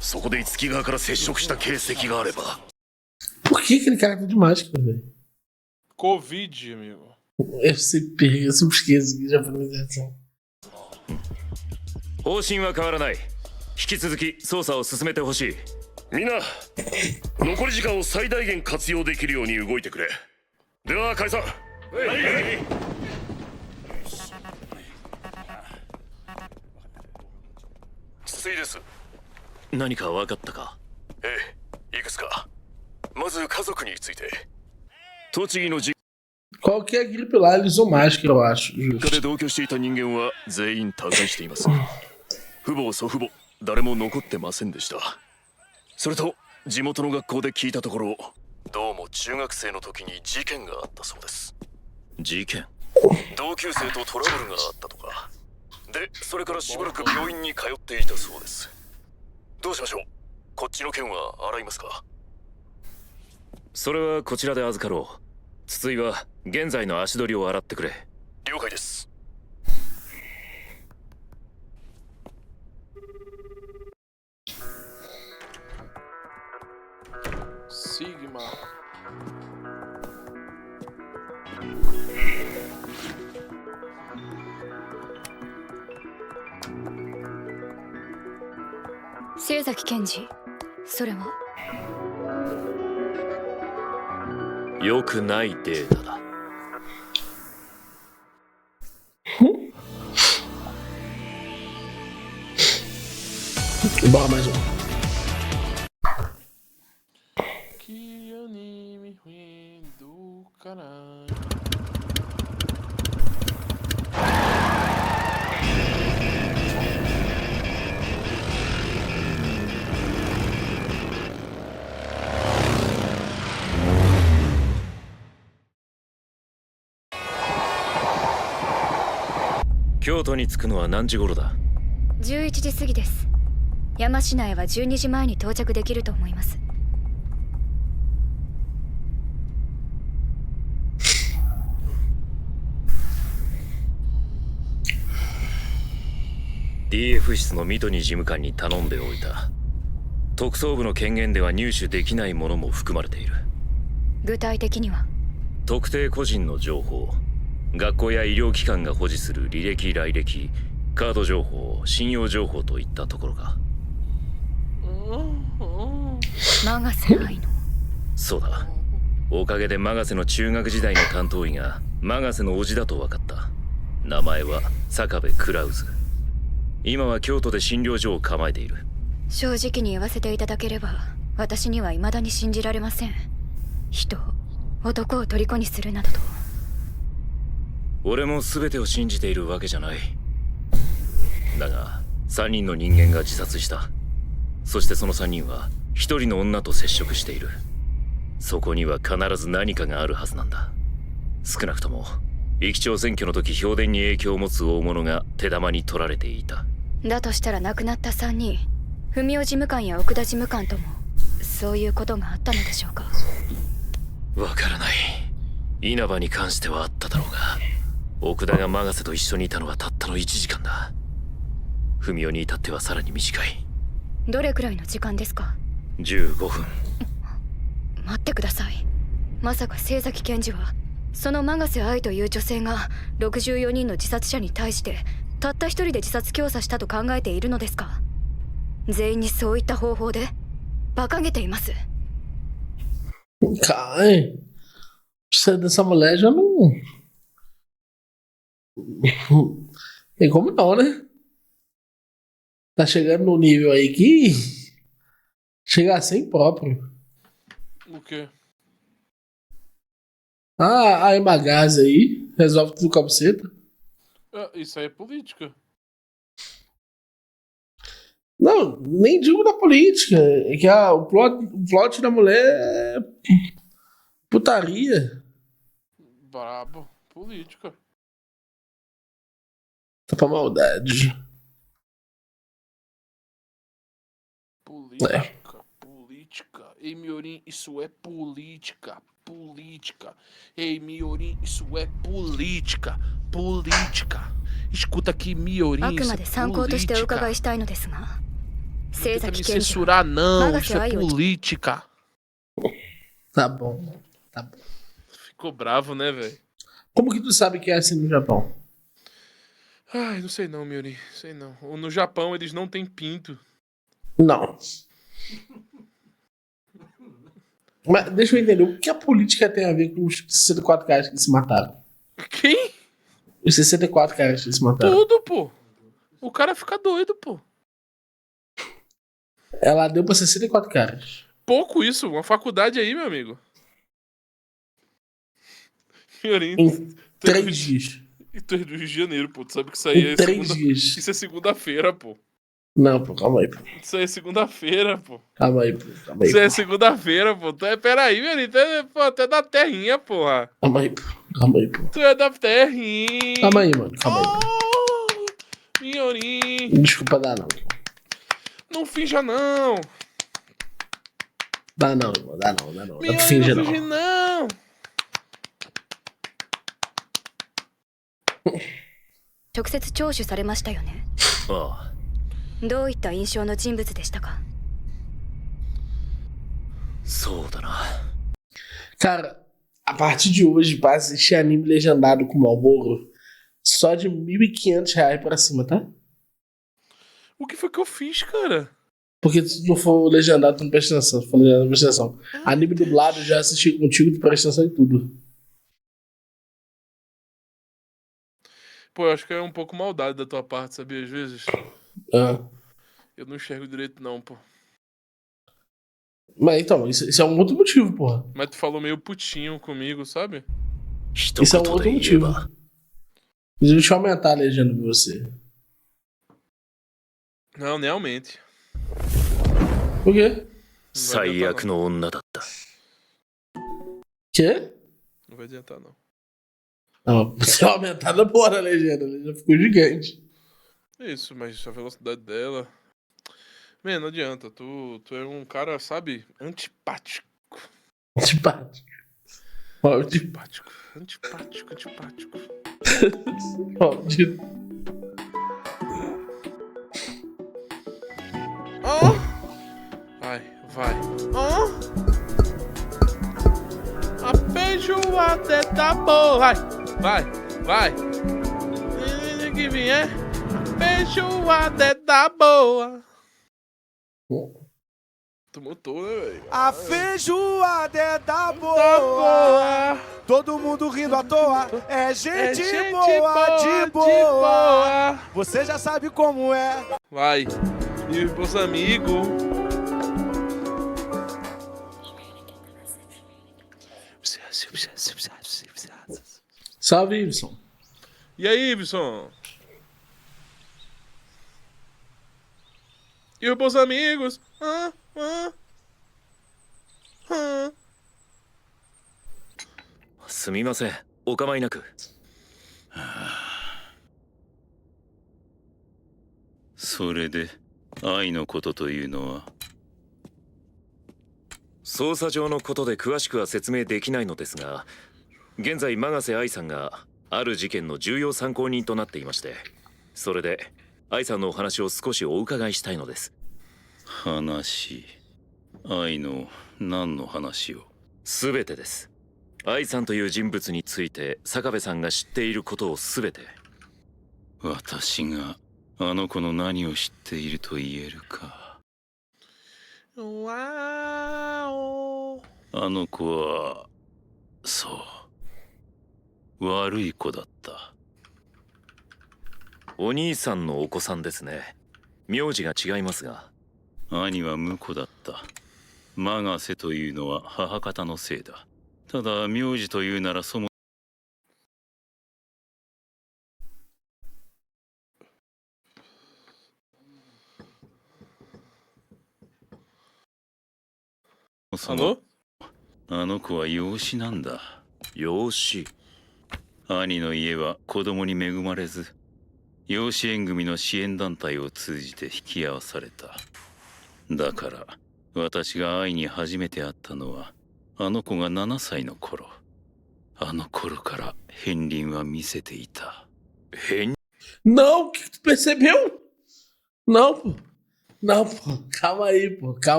そこで五木側から接触した形跡があれば。Por que aquele cara tá de máscara, velho? Covid, amigo. Eu sempre esqueço que já foi assim. 方針は変わらない。引き続き捜査を進めてほしい。みんな、残り時間を最大限活用できるように動いてくれ。では解散。筒井です。何か分かったか？ええ、いくつか。まず家族について。栃木の実 Qualquer gripe lá, eles usam máscara, eu acho. 家で同居していた人間は全員他界しています。父母祖父母誰も残ってませんでした。それと地元の学校で聞いたところ、どうも中学生の時に事件があったそうです。事件？同級生とトラブルがあったとかで、それからしばらく病院に通っていたそうです。どうしましょう？こっちの件は洗いますか？それはこちらで預かろう。筒井は現在の足取りを洗ってくれ。了解です。Sigma. Seizaki Kenji、それは良くないデータだ。Bora mais um. Que anime ruim do caralho. 京都に着くのは何時頃だ？ 11時過ぎです。山市内は12時前に到着できると思います。DF 室の水戸に事務官に頼んでおいた。特捜部の権限では入手できないものも含まれている。具体的には？特定個人の情報、学校や医療機関が保持する履歴来歴、カード情報、信用情報といったところか。永瀬愛の？そうだ。おかげで永瀬の中学時代の担当医が永瀬の叔父だと分かった。名前は坂部クラウズ。今は京都で診療所を構えている。正直に言わせていただければ、私には未だに信じられません。人、男を虜にするなどと。俺も全てを信じているわけじゃない。だが3人の人間が自殺した。そしてその3人は1人の女と接触している。そこには必ず何かがあるはずなんだ。少なくとも駅長選挙の時評伝に影響を持つ大物が手玉に取られていた。だとしたら亡くなった3人、文雄事務官や奥田事務官ともそういうことがあったのでしょうか？わからない。稲葉に関してはあっただろうが、奥田が永瀬と一緒にいたのはたったの1時間だ。文雄に至ってはさらに短い。どれくらいの時間ですか？15分。待ってください。まさか清崎検事はその永瀬愛という女性が64人の自殺者に対してたった一人で自殺教唆したと考えているのですか？全員にそういった方法で馬鹿げています。Cai. Precisa dessa mulher já não. Tem como não, né? Tá chegando no nível aí que. Chega a ser impróprio. O quê? Ah, a Emagase aí resolve tudo com a buceta. Isso aí é política. Não, nem digo da política. É que o plot da mulher é putaria. Brabo. Política. Tá pra maldade. Política. Política. Ei, Miorim, isso é política. Política. Ei, Miorim, isso é política. Política. Escuta aqui, Miorim, あく isso ま é で参考としてお伺 política. いしたいのですが、 Não 清 tenta 崎 me 検事 censurar, não.永 Isso 瀬 é 愛を política. Tá bom. Tá bom. Ficou bravo, né, velho? Como que tu sabe que é assim no Japão? Ai, não sei não, Miorim. Sei não. No Japão eles não têm pinto. Não. Mas deixa eu entender, o que a política tem a ver com os 64 caras que se mataram? Quem? Os 64 caras que se mataram. Tudo, pô. O cara fica doido, pô. Ela deu pra 64 caras. Pouco isso, uma faculdade aí, meu amigo. Miorim. Em 3 dias. E tu é do Rio de Janeiro, pô. Tu sabe que isso aí Em é 3 segunda... dias. Isso é segunda-feira, pô. Não, pô, calma aí, pô. Isso aí é segunda-feira, pô. Calma aí, pô. Calma aí, Isso aí é pô. segunda-feira, pô. Peraí, Miorim. Tu é da terrinha, porra. Calma aí, pô. Calma aí, pô. Tu é da terrinha. Calma aí, mano. Calma aí. Oh, Miorim. Desculpa, dá não. Não finja, não. Dá não, irmão. Dá não, dá não. Dá pra Miorim, fingir, não não. finge, não. 直接聴取されましたよね。ああ、どういった印象の人物でしたか？そうだな。 Cara, a partir de hoje vai assistir anime legendado com Malboro só de R$1.500 pra cima, tá? O que foi que eu fiz, cara? Porque se tu não for legendado, tu não presta atenção. Se for legendado, não presta atenção. Anime dublado, eu já assisti contigo, tu presta atenção em tudo. Pô, eu acho que é um pouco maldade da tua parte, sabia? Às vezes. Ah. Eu não enxergo direito, não, pô. Mas então, isso é um outro motivo, porra. Mas tu falou meio putinho comigo, sabe? Isso é um outro motivo. Deixa eu aumentar a legenda de você. Não, nem aumente. Por quê? 最悪の女だった。 Quê? Não vai adiantar, não. Não, se aumentar na porra a legenda ficou gigante. Isso, mas a velocidade dela. Man, não adianta. Tu é um cara, sabe, antipático. Antipático. Antipático. Maldito. Vai. A feijoada é da boa. Vai. Que vier. A feijoada é da boa. Tu mutou, né, velho? A feijoada é da boa. Todo mundo rindo à toa. É gente, boa, de boa. Você já sabe como é. Vai. E meus amigos. Salve, Ibson. E aí, Ibson? E os meus amigos? すみません、お構いなく。それで愛のことというのは？捜査上のことで詳しくは説明できないのですが、現在永瀬愛さんがある事件の重要参考人となっていまして、それで愛さんのお話を少しお伺いしたいのです。話？愛の何の話を？すべてです。愛さんという人物について坂部さんが知っていることをすべて。私があの子の何を知っていると言えるか。あの子はそう悪い子だった。お兄さんのお子さんですね。名字が違いますが。兄は婿だった。永瀬というのは母方のせいだ。ただ名字というならそもそもあの子は養子なんだ。養子？兄の家は子供に恵まれず、養子縁組の支援団体を通じて引き合わされた。だから私が愛に初めて会ったのはあの子が7歳の頃。あの頃から片鱗は見せていた。Não, o que tu percebeu? Não, pô. Não, pô. Calma aí, pô.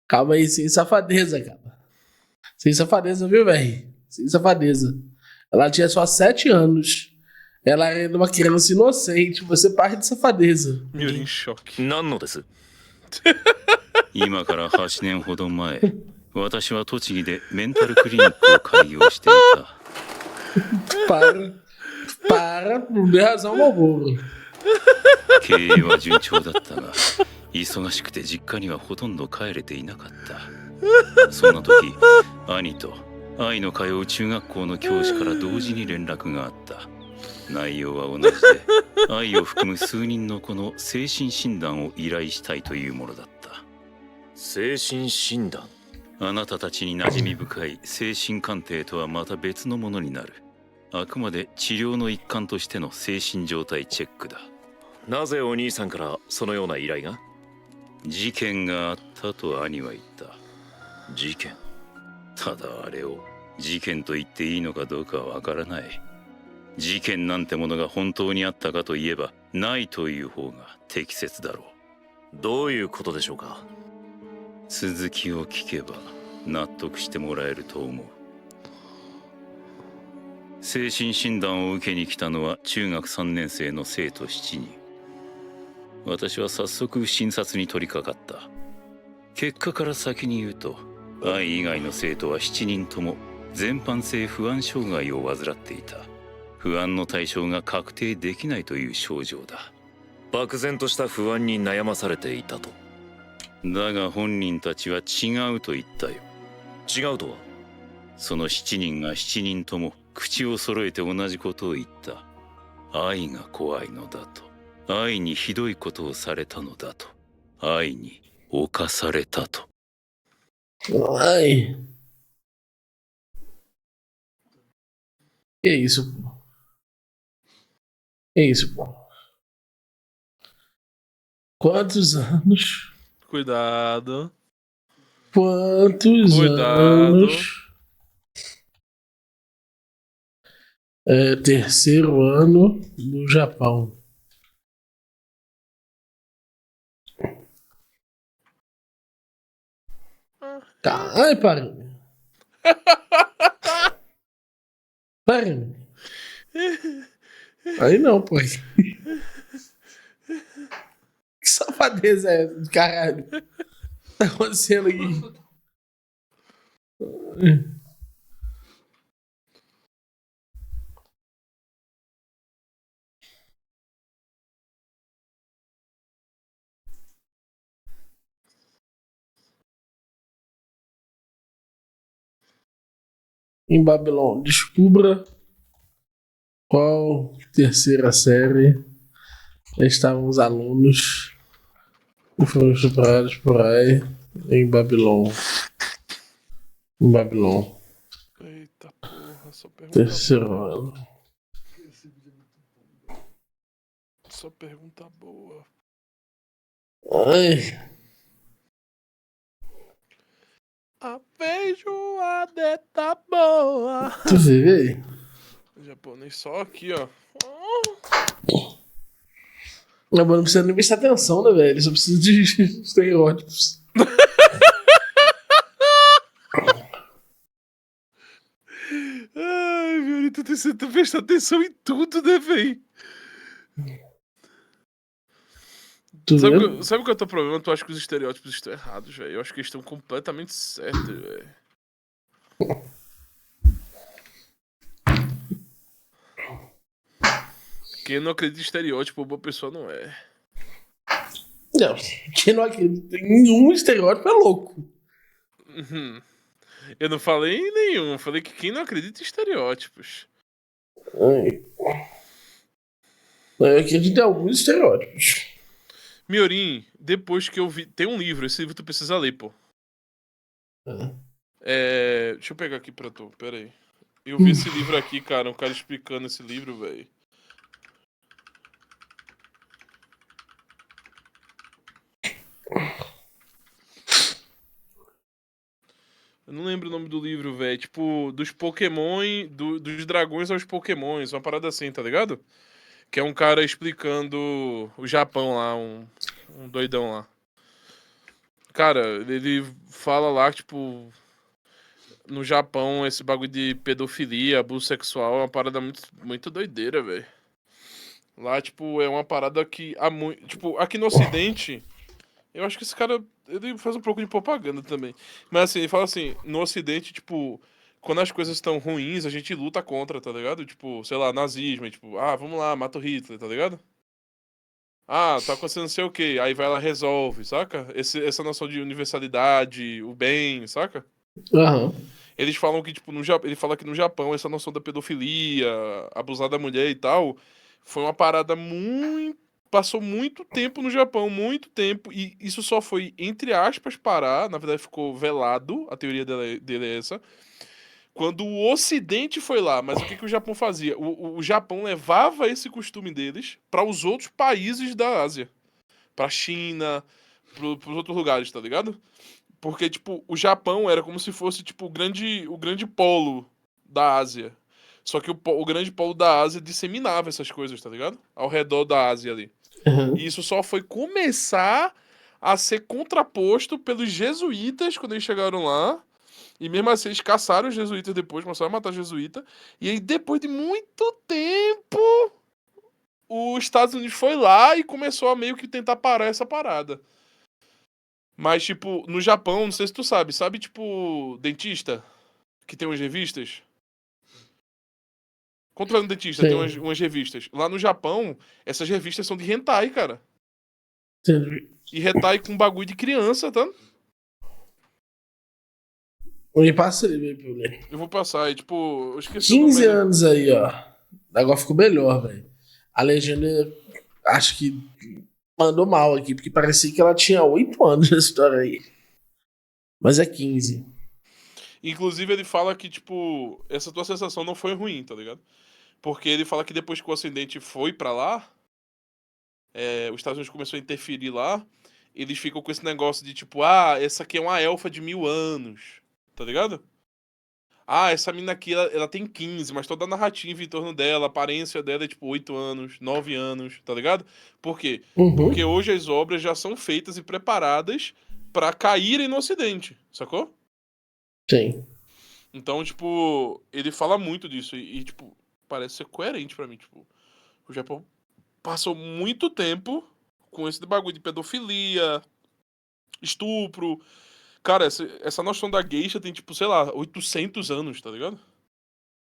Calma aí, sem safadeza, cara. Sem safadeza, viu, velho? Sem safadeza. Ela tinha só 7 anos. Ela era uma criança inocente. Você parte de safadeza. Meu em choque. 何のです？今から8年ほど前、私は栃木でメンタルクリニックを開業していた。Para, não dê razão ao Malboro. 経営は順調だったが、忙しくて実家にはほとんど帰れていなかった。そんな時、兄と愛の通う中学校の教師から同時に連絡があった。内容は同じで、愛を含む数人の子の精神診断を依頼したいというものだった。精神診断？あなたたちに馴染み深い精神鑑定とはまた別のものになる。あくまで治療の一環としての精神状態チェックだ。なぜお兄さんからそのような依頼が？事件があったと兄は言った。事件？ただあれを事件と言っていいのかどうかはわからない。事件なんてものが本当にあったかといえばないという方が適切だろう。どういうことでしょうか？続きを聞けば納得してもらえると思う。精神診断を受けに来たのは中学3年生の生徒7人。私は早速診察に取り掛かった。結果から先に言うと、愛以外の生徒は7人とも全般性不安障害を患っていた。不安の対象が確定できないという症状だ。漠然とした不安に悩まされていたと。だが本人たちは違うと言ったよ。違うとは？その7人が7人とも口を揃えて同じことを言った。愛が怖いのだと。愛にひどいことをされたのだと。愛に侵されたと。愛。Que isso, pô? Que isso, pô? Quantos anos? Cuidado. Quantos Cuidado. anos? Terceiro ano no Japão. Tá, ai, para. Para. Aí não, pô. Que safadeza é essa do caralho? O que tá acontecendo aqui? Em Babylon, descubra qual terceira série estavam os alunos que foram estuprados por aí em Babylon. Em Babylon. Eita porra, só pergunta Terceiro ano. Só pergunta boa. Ai. A feijoada tá boa. Tu vê? Japonês só aqui, ó. Não, mas não precisa nem prestar atenção, né, velho? Só precisa de estereótipos. Ai, Violeta, você tá prestando atenção em tudo, né, véi? Sabe qual é o teu problema? Tu acha que os estereótipos estão errados, velho. Eu acho que eles estão completamente certos, velho. Quem não acredita em estereótipo, boa pessoa não é. Não, quem não acredita em nenhum estereótipo é louco. Uhum. Eu não falei em nenhum, eu falei que quem não acredita em estereótipos. Ai. Eu acredito em alguns estereótipos. Miorim, depois que eu vi. Tem um livro, esse livro tu precisa ler, pô. Deixa eu pegar aqui pra tu, pera aí. Eu vi esse livro aqui, cara, um cara explicando esse livro, velho. Eu não lembro o nome do livro, velho. Tipo, dos Pokémon, dos dragões aos Pokémons, uma parada assim, tá ligado? Que é um cara explicando o Japão lá, um doidão lá. Cara, ele fala lá que, tipo, no Japão, esse bagulho de pedofilia, abuso sexual é uma parada muito, muito doideira, velho. Lá, tipo, é uma parada que há muito. Tipo, aqui no Ocidente, eu acho que esse cara, ele faz um pouco de propaganda também. Mas assim, ele fala assim, no Ocidente, tipo, quando as coisas estão ruins, a gente luta contra, tá ligado? Tipo, sei lá, nazismo, tipo, vamos lá, mata o Hitler, tá ligado? Tá acontecendo não sei o quê, aí vai lá resolve, saca? Essa noção de universalidade, o bem, saca? Aham. Eles falam que, tipo, ele fala que no Japão essa noção da pedofilia, abusar da mulher e tal, foi uma parada muito. Passou muito tempo no Japão, muito tempo, e isso só foi, entre aspas, parar, na verdade ficou velado, a teoria dele é essa, quando o Ocidente foi lá. Mas o que o Japão fazia? O Japão levava esse costume deles para os outros países da Ásia, pra China, pros outros lugares, tá ligado? Porque, tipo, o Japão era como se fosse, tipo, o grande polo da Ásia. Só que o grande polo da Ásia disseminava essas coisas, tá ligado? Ao redor da Ásia ali. E isso só foi começar a ser contraposto pelos jesuítas quando eles chegaram lá. E mesmo assim, eles caçaram os jesuítas depois, começaram a matar jesuíta. E aí, depois de muito tempo, os Estados Unidos foi lá e começou a meio que tentar parar essa parada. Mas, tipo, no Japão, não sei se tu sabe, tipo, dentista? Que tem umas revistas? Quando tu vai no dentista, tem umas revistas. Lá no Japão, essas revistas são de hentai, cara. Entendi. E hentai com bagulho de criança, tá? Me passa aí, velho. Eu vou passar aí, tipo, eu esqueci 15 o nome. anos aí, ó. Agora ficou melhor, velho. A legenda, acho que mandou mal aqui, porque parecia que ela tinha 8 anos nessa história aí. Mas é 15. Inclusive, ele fala que, tipo, essa tua sensação não foi ruim, tá ligado? Porque ele fala que depois que o Ocidente foi pra lá, os Estados Unidos começou a interferir lá, eles ficam com esse negócio de, tipo, essa aqui é uma elfa de 1000 anos, tá ligado? Essa mina aqui, ela tem 15, mas toda a narrativa em torno dela, a aparência dela é, tipo, 8 anos, 9 anos, tá ligado? Por quê? Porque hoje as obras já são feitas e preparadas pra caírem no Ocidente, sacou? Sim. Então, tipo, ele fala muito disso e, tipo, parece ser coerente pra mim, tipo, o Japão passou muito tempo com esse bagulho de pedofilia, estupro. Cara, essa noção da geisha tem, tipo, sei lá, 800 anos, tá ligado?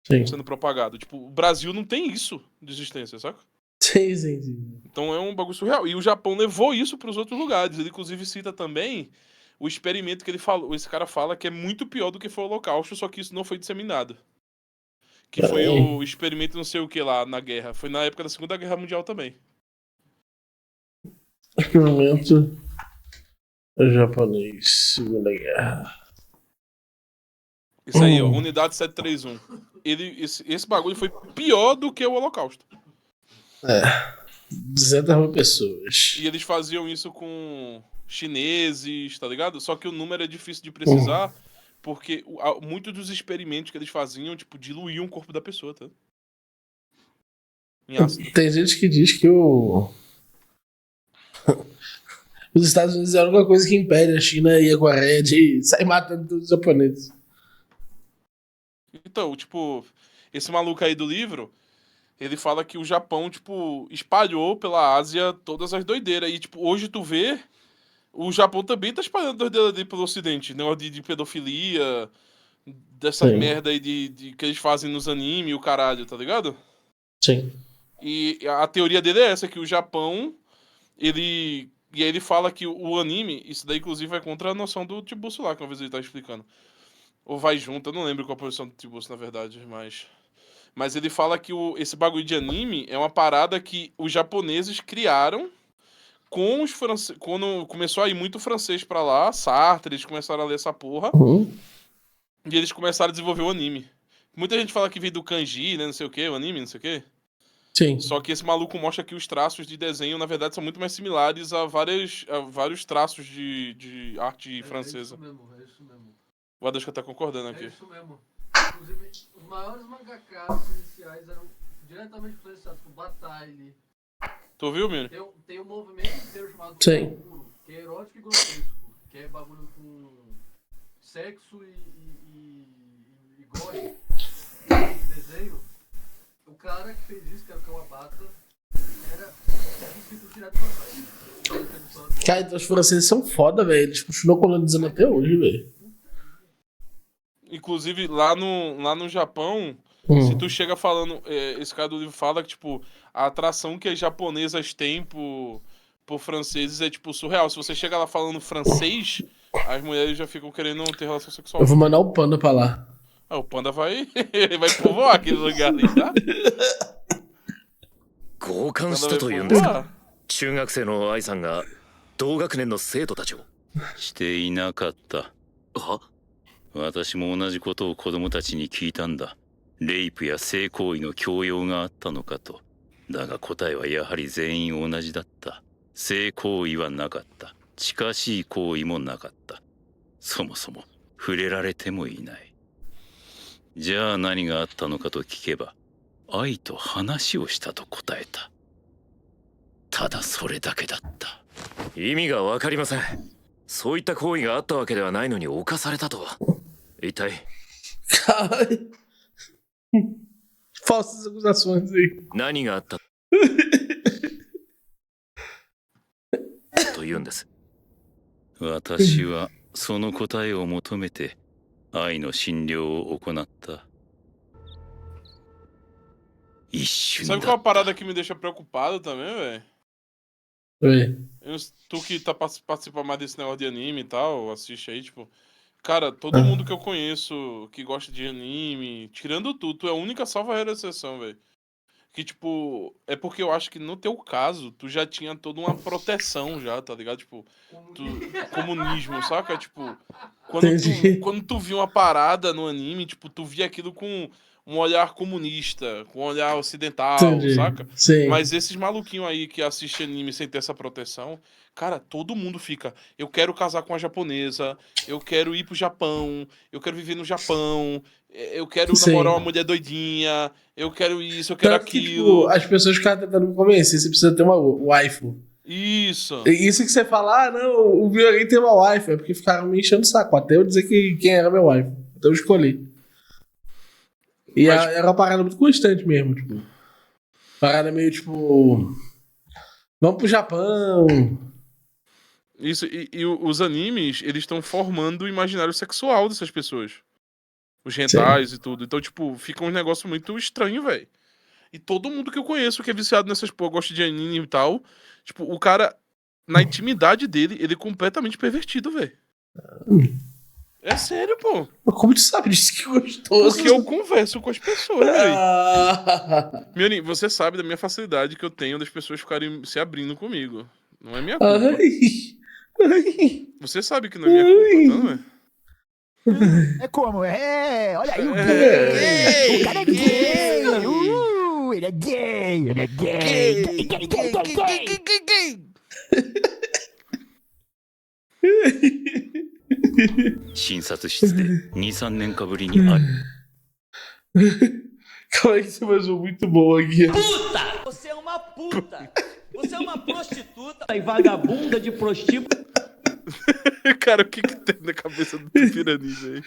Sim. Sendo propagado. Tipo, o Brasil não tem isso de existência, saca? Sim. Então é um bagulho surreal. E o Japão levou isso pros outros lugares. Ele, inclusive, cita também o experimento que ele falou. Esse cara fala que é muito pior do que foi o Holocausto, só que isso não foi disseminado. Que foi o experimento não sei o que lá na guerra. Foi na época da Segunda Guerra Mundial também. Experimento japonês, Segunda Guerra. Isso aí, ó, Unidade 731. Esse bagulho foi pior do que o Holocausto. 200 mil pessoas. E eles faziam isso com chineses, tá ligado? Só que o número é difícil de precisar, porque muitos dos experimentos que eles faziam, tipo, diluíam o corpo da pessoa, tá? Em ácido. Tem gente que diz que os Estados Unidos é a única coisa que impede a China e a Coreia de sair matando todos os japoneses. Então, tipo, esse maluco aí do livro, ele fala que o Japão, tipo, espalhou pela Ásia todas as doideiras. E, tipo, hoje tu vê, o Japão também tá espalhando doideira ali pelo Ocidente. Negócio de pedofilia, dessas merda aí que eles fazem nos animes, o caralho, tá ligado? Sim. E a teoria dele é essa, que o Japão, ele... E aí ele fala que o anime, isso daí inclusive vai contra a noção do Tiburcio lá, que uma vez ele tá explicando. Ou vai junto, eu não lembro qual a posição do Tiburcio, na verdade, mas ele fala que esse bagulho de anime é uma parada que os japoneses criaram com os franceses. Quando começou a ir muito francês pra lá, Sartre, eles começaram a ler essa porra. E eles começaram a desenvolver o anime. Muita gente fala que veio do kanji, né, não sei o que, o anime, não sei o que. Sim. Só que esse maluco mostra que os traços de desenho, na verdade, são muito mais similares a vários traços de arte francesa. É isso mesmo. O Adasca tá concordando aqui. É isso mesmo. Inclusive, os maiores mangakas iniciais eram diretamente influenciados por Bataille. Tu ouviu, Mino? Tem um movimento inteiro chamado Sim. Kokoro, que é erótico e grotesco, que é bagulho com sexo e gore, desenho. O cara que fez isso, que era o Kawabata, era discípulo direto do Bataille. Cara, então os franceses são foda, velho. Eles continuam colonizando até hoje, velho. Inclusive, lá no Japão, se tu chega falando... esse cara do livro fala que, tipo, a atração que as japonesas têm por franceses é, tipo, surreal. Se você chega lá falando francês, as mulheres já ficam querendo ter relação sexual. Eu vou mandar o Panda pra lá. O Panda vai povoar aquele lugar ali, tá? 交換したというんですか。中学生の愛さんが同学年の生徒たちを。していなかった。は？私も同じことを子供たちに聞いたんだ。レイプや性行為の強要があったのかと。だが答えはやはり全員同じだった。性行為はなかった。近しい行為もなかった。そもそも触れられてもいない。じゃあ何があったのかと聞けば、愛と話をしたと答えた。ただそれだけだった。意味がわかりません。そういった行為があったわけではないのに犯されたとは。一体。Falsas acusações aí. 何があったと言うんです。私はその答えを求めて愛の診療を行った。一瞬 Sabe だ qual é a parada que me deixa preocupado também, velho? Oi. Tu que participa mais desse negócio de anime e tal, assiste aí, tipo... Cara, todo mundo que eu conheço que gosta de anime, tirando tu é a única salva exceção, velho. Que, tipo, é porque eu acho que no teu caso, tu já tinha toda uma proteção já, tá ligado? Tipo, comunismo, saca? Tipo, Quando tu viu uma parada no anime, tipo, tu via aquilo com um olhar comunista, com um olhar ocidental, Entendi. saca? Sim. Mas esses maluquinhos aí que assistem anime sem ter essa proteção, cara, todo mundo fica, eu quero casar com a japonesa, eu quero ir pro Japão, eu quero viver no Japão, eu quero Sim. namorar uma mulher doidinha, eu quero isso, eu quero Tanto que, aquilo. tipo, as pessoas ficaram tentando me convencer, você precisa ter uma waifu. Isso. Isso que você fala, não, o Violet tem uma waifu, é porque ficaram me enchendo o saco, até eu dizer quem era meu waifu, até eu escolhi. E era uma parada muito constante mesmo, tipo. Parada meio tipo. Vamos pro Japão. Isso, e os animes, eles estão formando o imaginário sexual dessas pessoas. Os rentais e tudo. Então, tipo, fica um negócio muito estranho, velho. E todo mundo que eu conheço que é viciado nessas porra, gosta de anime e tal, tipo, o cara, na intimidade dele, ele é completamente pervertido, velho. É sério, pô. Mas como tu sabe disso que é gostoso? Porque eu converso com as pessoas, velho. Mioni, você sabe da minha facilidade que eu tenho das pessoas ficarem se abrindo comigo. Não é minha culpa. Você sabe que não é minha culpa, tá, velho? É como? Olha aí o É. gay! O cara é gay! Ele é gay! Ele é gay! Gay! 診察室で2、3年かぶりに会う。 Calma aí que você mais um muito bom aqui. Puta! Você é uma puta! Você é uma prostituta e vagabunda de prostíbulo. Cara, o que tem na cabeça do Tupirani, velho?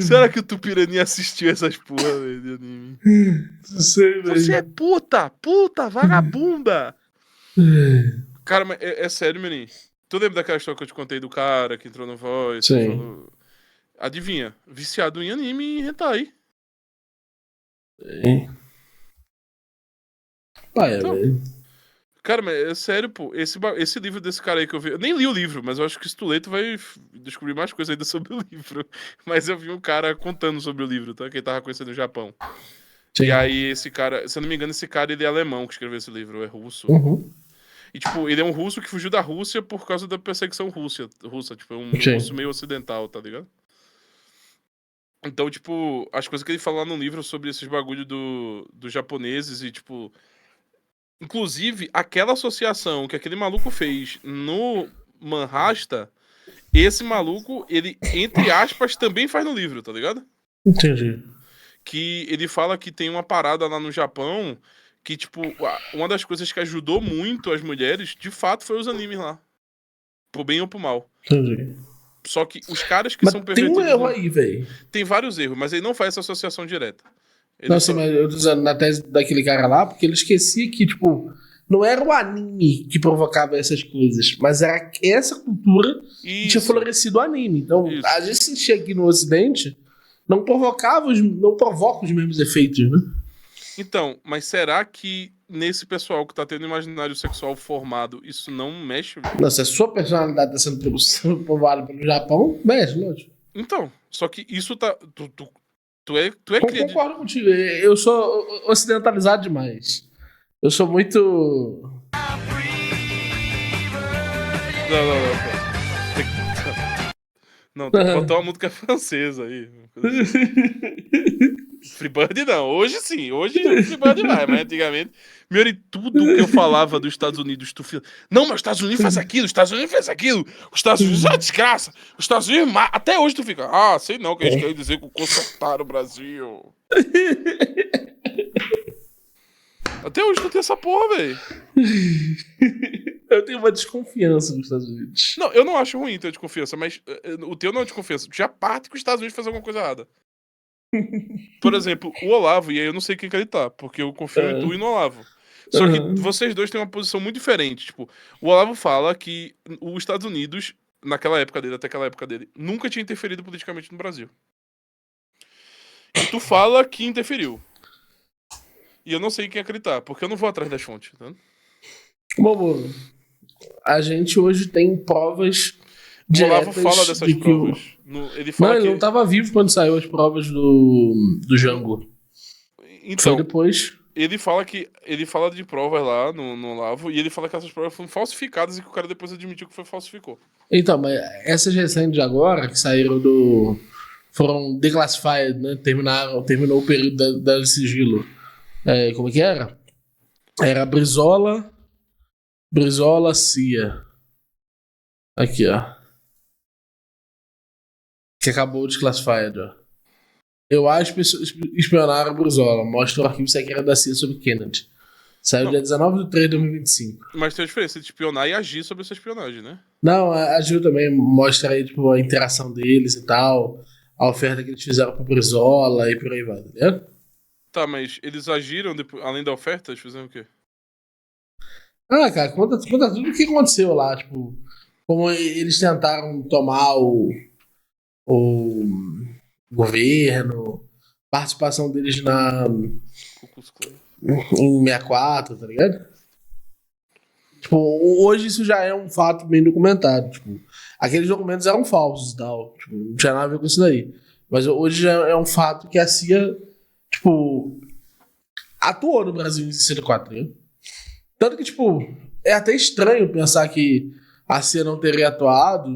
Será que o Tupirani assistiu essas porra, velho, de anime? Não sei, velho. Você é puta, vagabunda! Cara, mas é sério, menino. Tu lembra daquela história que eu te contei do cara que entrou no Voice? Sim. Falou... Adivinha? Viciado em anime e hentai. Então, velho. cara, mas é sério, pô. Esse livro desse cara aí que eu vi... Eu nem li o livro, mas eu acho que se tu ler, tu vai descobrir mais coisa ainda sobre o livro. Mas eu vi um cara contando sobre o livro, tá? Que ele tava conhecendo o Japão. Sim. E aí esse cara... Se eu não me engano, esse cara, ele é alemão que escreveu esse livro. Ou é russo. Uhum. E, tipo, ele é um russo que fugiu da Rússia por causa da perseguição russa. Tipo, é um Sim. russo meio ocidental, tá ligado? Então, tipo, as coisas que ele fala lá no livro sobre esses bagulho dos japoneses e, tipo... Inclusive, aquela associação que aquele maluco fez no Manhasta, esse maluco, ele, entre aspas, também faz no livro, tá ligado? Entendi. Que ele fala que tem uma parada lá no Japão que, tipo, uma das coisas que ajudou muito as mulheres, de fato, foi os animes lá. Pro bem ou pro mal. Entendi. Só que os caras que Mas são tem pervertidos... um erro aí, velho. Tem vários erros, mas ele não faz essa associação direta. Ele Não, só- sim, mas eu tô dizendo na tese daquele cara lá, porque ele esquecia que, tipo, não era o anime que provocava essas coisas, mas era essa cultura que tinha florescido o anime. Então, a gente sentia aqui no Ocidente, não provoca os mesmos efeitos, né? Então, mas será que nesse pessoal que tá tendo imaginário sexual formado, isso não mexe? Não, se a sua personalidade tá sendo provada pelo Japão, mexe, lógico. Então, só que isso tá... Tu é Eu cria de... concordo contigo. Eu sou ocidentalizado demais. Eu sou muito. Não. Não, tem que botar uma música francesa aí. Freebird não. Hoje sim. Hoje o Freebird vai, mas antigamente... Meu, e tudo que eu falava dos Estados Unidos, tu fica... Não, mas os Estados Unidos faz aquilo, os Estados Unidos faz aquilo, os Estados Unidos é uma desgraça, os Estados Unidos... Até hoje tu fica... Ah, sei não, que a gente quer dizer que consertaram o Brasil. Até hoje tu tem essa porra, velho. Eu tenho uma desconfiança nos Estados Unidos. Não, eu não acho ruim ter desconfiança, mas o teu não é desconfiança. Tu já parte que os Estados Unidos faz alguma coisa errada. Por exemplo, o Olavo, e aí eu não sei quem que ele tá, porque eu confio em tu e no Olavo. Só que vocês dois têm uma posição muito diferente. Tipo, o Olavo fala que os Estados Unidos, naquela época dele, até aquela época dele, nunca tinha interferido politicamente no Brasil. E tu fala que interferiu. E eu não sei em quem acreditar, porque eu não vou atrás das fontes, tá? Bom, a gente hoje tem provas O Olavo diretas fala dessas de que provas. Ele fala não, ele que... não tava vivo quando saiu as provas do Django. Então, Foi depois. ele fala de provas lá no Olavo, e ele fala que essas provas foram falsificadas e que o cara depois admitiu que falsificou. Então, mas essas recentes de agora, que saíram do... Foram declassified, né? Terminou o período da sigilo. Como é que era? Era Brizola, CIA. Aqui, ó. Que acabou o desclassified, ó. Eu acho que espionaram a Brizola. Mostra o arquivo secreto da CIA sobre Kennedy. Saiu dia 19/3/2025. Mas tem a diferença de espionar e agir sobre essa espionagem, né? Não, a Gil também mostra aí, tipo, a interação deles e tal. A oferta que eles fizeram pro Brizola e por aí vai, tá ligado? Tá, mas eles agiram, além da oferta, eles fizeram o quê? Ah, cara, conta tudo o que aconteceu lá, tipo, como eles tentaram tomar o governo, participação deles em 64, tá ligado? Tipo, hoje isso já é um fato bem documentado, tipo, aqueles documentos eram falsos e tal, tipo, não tinha nada a ver com isso daí, mas hoje já é um fato que a CIA, tipo, atuou no Brasil em 64, tá ligado? Tanto que, tipo, é até estranho pensar que a CIA não teria atuado,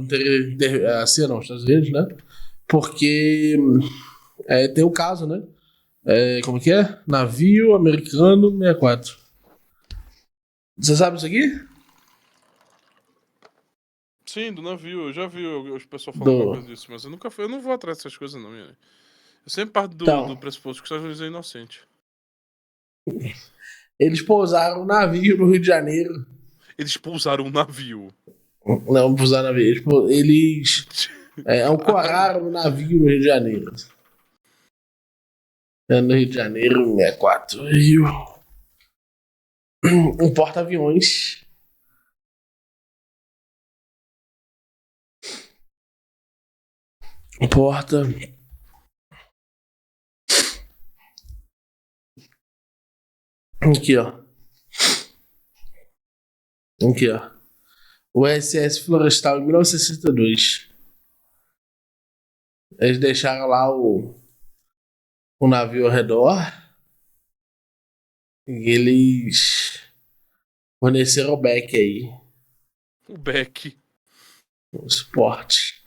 a CIA não, os Estados Unidos, né? Porque tem o caso, né? Como que é? Navio americano 64. Você sabe isso aqui? Sim, do navio. Eu já vi os pessoal falando alguma coisa disso, mas eu não vou atrás dessas coisas, não, minha. Eu sempre parto do pressuposto que os Estados Unidos é inocente. Eles pousaram um navio no Rio de Janeiro. Eles pousaram um navio? Não, pousaram navio. Eles ancoraram um navio no Rio de Janeiro. No Rio de Janeiro, 64. Rio. Um porta-aviões. Aqui, ó. O SS Florestal em 1962. Eles deixaram lá o navio ao redor. E eles forneceram o Beck aí. O Beck. O suporte.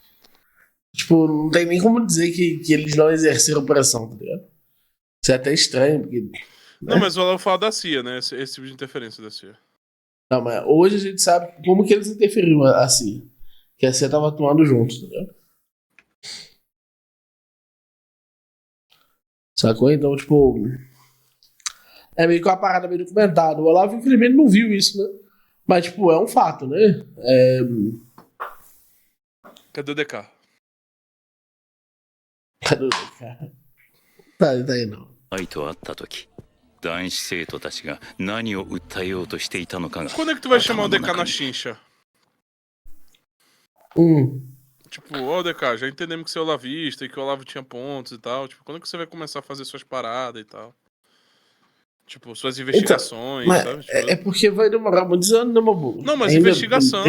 Tipo, não tem nem como dizer que eles não exerceram pressão, tá ligado? Isso é até estranho, porque... Não, mas eu falo da CIA, né? Esse tipo de interferência da CIA. Não, mas hoje a gente sabe como que eles interferiram a CIA. Que a CIA tava atuando junto, tá ligado? Sacou? Então, tipo... É meio que uma parada meio documentada. O Olavo, infelizmente, não viu isso, né? Mas, tipo, é um fato, né? Cadê o DK? Cadê o DK? Tá aí não. 愛と会った時男子生徒たちが何を訴えようとしていたのかが Quando é que tu vai chamar o DK na chincha? Tipo, ó, DK, já entendemos que você é olavista e que o Olavo tinha pontos e tal. Tipo, quando é que você vai começar a fazer suas paradas e tal? Tipo, suas investigações, então, sabe? Tipo, é porque vai demorar muitos anos, né, Mabu? Não, mas ainda investigação.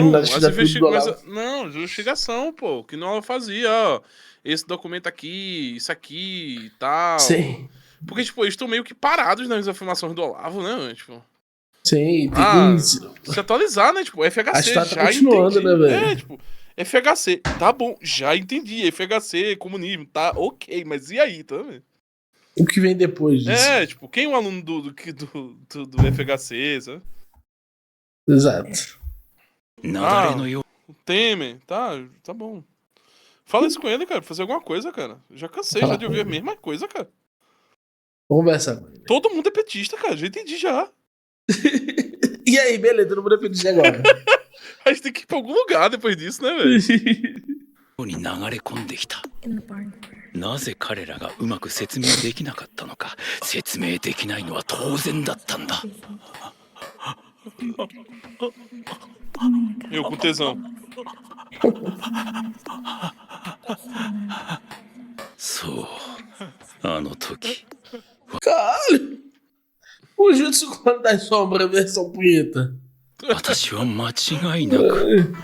Não, investigação, pô. Que não ela fazia, ó. Esse documento aqui, isso aqui e tal. Sim. Porque, tipo, eles estão meio que parados nas afirmações do Olavo, né? Tipo. Sim, se atualizar, né? Tipo, FHC. A história tá já continuando, entendi. né, velho? Tipo, FHC. Tá bom, já entendi. FHC, comunismo, tá ok. Mas e aí, tá vendo? O que vem depois disso? Tipo, quem é o aluno do FHC, sabe? Exato. O Temer, tá bom. Fala isso com ele, cara, fazer alguma coisa, cara. Já cansei já de ouvir a mesma coisa, cara. Vamos conversar com ele. Todo mundo é petista, cara, já entendi já. E aí, beleza, todo mundo é petista agora. A gente tem que ir pra algum lugar depois disso, né, velho? に流れ込んできた。なぜ彼らがうまく説明できなかったのか、説明できないのは当然だったんだ。Eu com tesão. そう、あの時。 Caralho! O Jutsu Clone das Sombras versão punheta. 私は間違いなく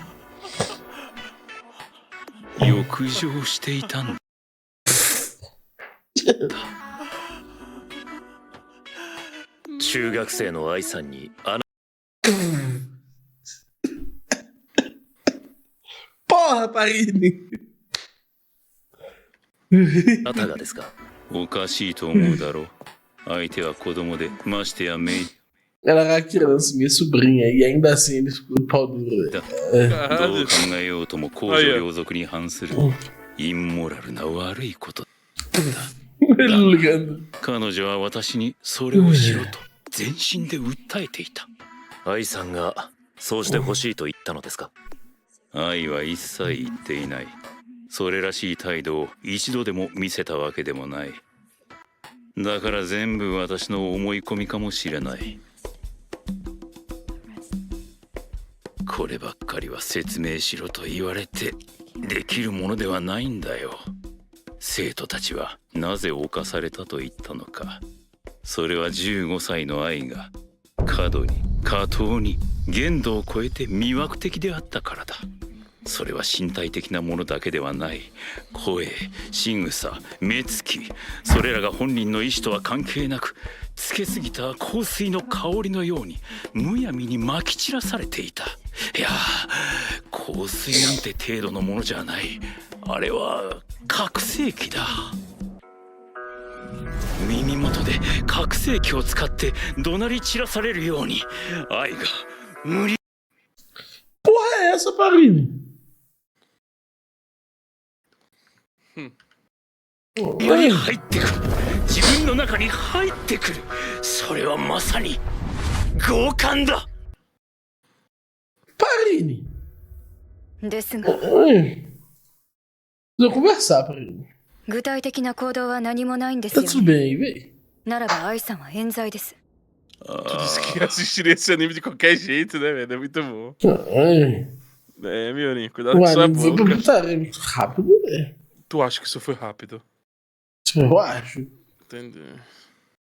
浴場していたんだ。中学生の愛さんに Porra, Parini! あなたがですか？おかしいと思うだろう。相手は子供で、ましてやメイ Ela era criança, minha sobrinha, e ainda assim ele ficou pau duro. だ。どう考えようとも公序良俗に反するインモラルな悪いことだ。彼女は私にそれをしろと全身で訴えていた。愛さんがそうしてほしいと言ったのですか？愛は一切言っていない。それらしい態度を一度でも見せたわけでもない。だから全部私の思い込みかもしれない。こればっかりは説明しろと言われてできるものではないんだよ。生徒たちはなぜ犯されたと言ったのか。それは15歳の愛が過度に過当に限度を超えて魅惑的であったからだ。それは身体的なものだけではない。声、仕草、目つき、それらが本人の意思とは関係なく、つけすぎた香水の香りのようにむやみにまき散らされていた。いやー、香水なんて程度のものじゃない。あれは覚醒器だ。耳元で覚醒器を使って怒鳴り散らされるように愛が無理。 Porra é essa, Parini? に入ってくる。自分の中に入ってくる。それはまさに強姦だ。 Parini. ですが、 Precisa conversar, Parini. 具体的な行動は何もないんです Tá よ、 tudo bem, véi. ならば愛さんは冤罪です。 Todos que assistirem esse anime de qualquer jeito, né, velho? É muito bom. É, Miorinho, cuidado com sua boca. Putaria muito rápido, velho. Tu acha que isso foi rápido? Eu acho. Entendi.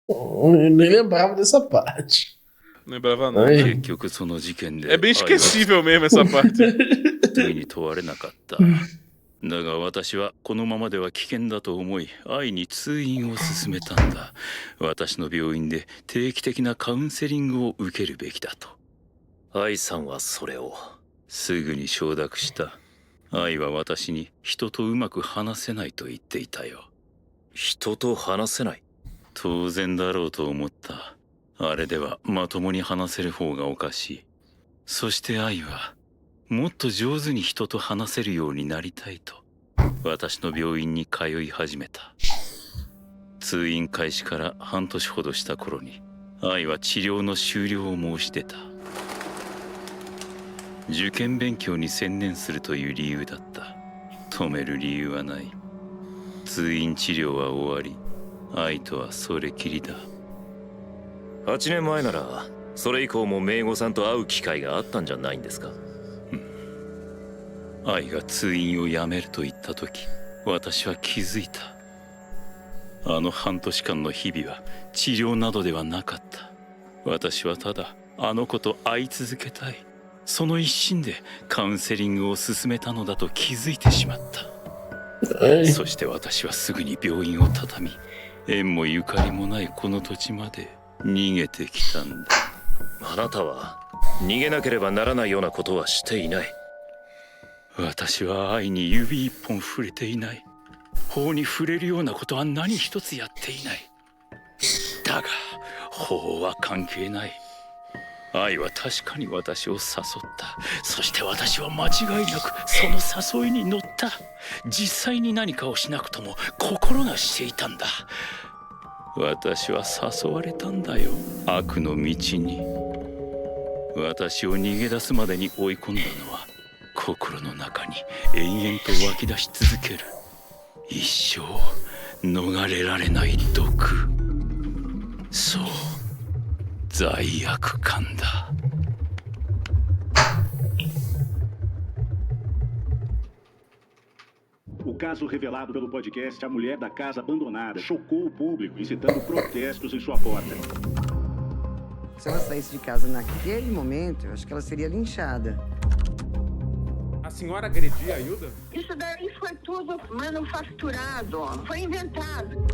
Eu nem lembrava dessa parte. Não lembrava não. Ai. É bem esquecível mesmo essa parte. 罪に問われなかった。だが私はこのままでは危険だと思い、愛に通院を勧めたんだ。私の病院で定期的なカウンセリングを受けるべきだと。愛さんはそれをすぐに承諾した。愛は私に人とうまく話せないと言っていたよ。人と話せない？当然だろうと思った。あれではまともに話せる方がおかしい。そして愛はもっと上手に人と話せるようになりたいと私の病院に通い始めた。通院開始から半年ほどした頃に愛は治療の終了を申し出た。受験勉強に専念するという理由だった。止める理由はない。通院治療は終わり、愛とはそれきりだ。8年前ならそれ以降も名護さんと会う機会があったんじゃないんですか？愛が通院をやめると言った時、私は気づいた。あの半年間の日々は治療などではなかった。私はただあの子と会い続けたい。その一心でカウンセリングを進めたのだと気づいてしまった。そして私はすぐに病院を畳み、縁もゆかりもないこの土地まで逃げてきたんだ。あなたは逃げなければならないようなことはしていない。私は愛に指一本触れていない。法に触れるようなことは何一つやっていない。だが法は関係ない。愛は確かに私を誘った。そして私は間違いなくその誘いに乗った。実際に何かをしなくとも心がしていたんだ。私は誘われたんだよ、悪の道に。私を逃げ出すまでに追い込んだのは心の中に延々と湧き出し続ける一生逃れられない毒。そう、罪悪感だ。O caso revelado pelo podcast A Mulher da Casa Abandonada chocou o público, incitando protestos em sua porta. Se ela saísse de casa naquele momento, eu acho que ela seria linchada. A senhora agredia a Hilda? Isso daí foi tudo manufaturado, foi inventado.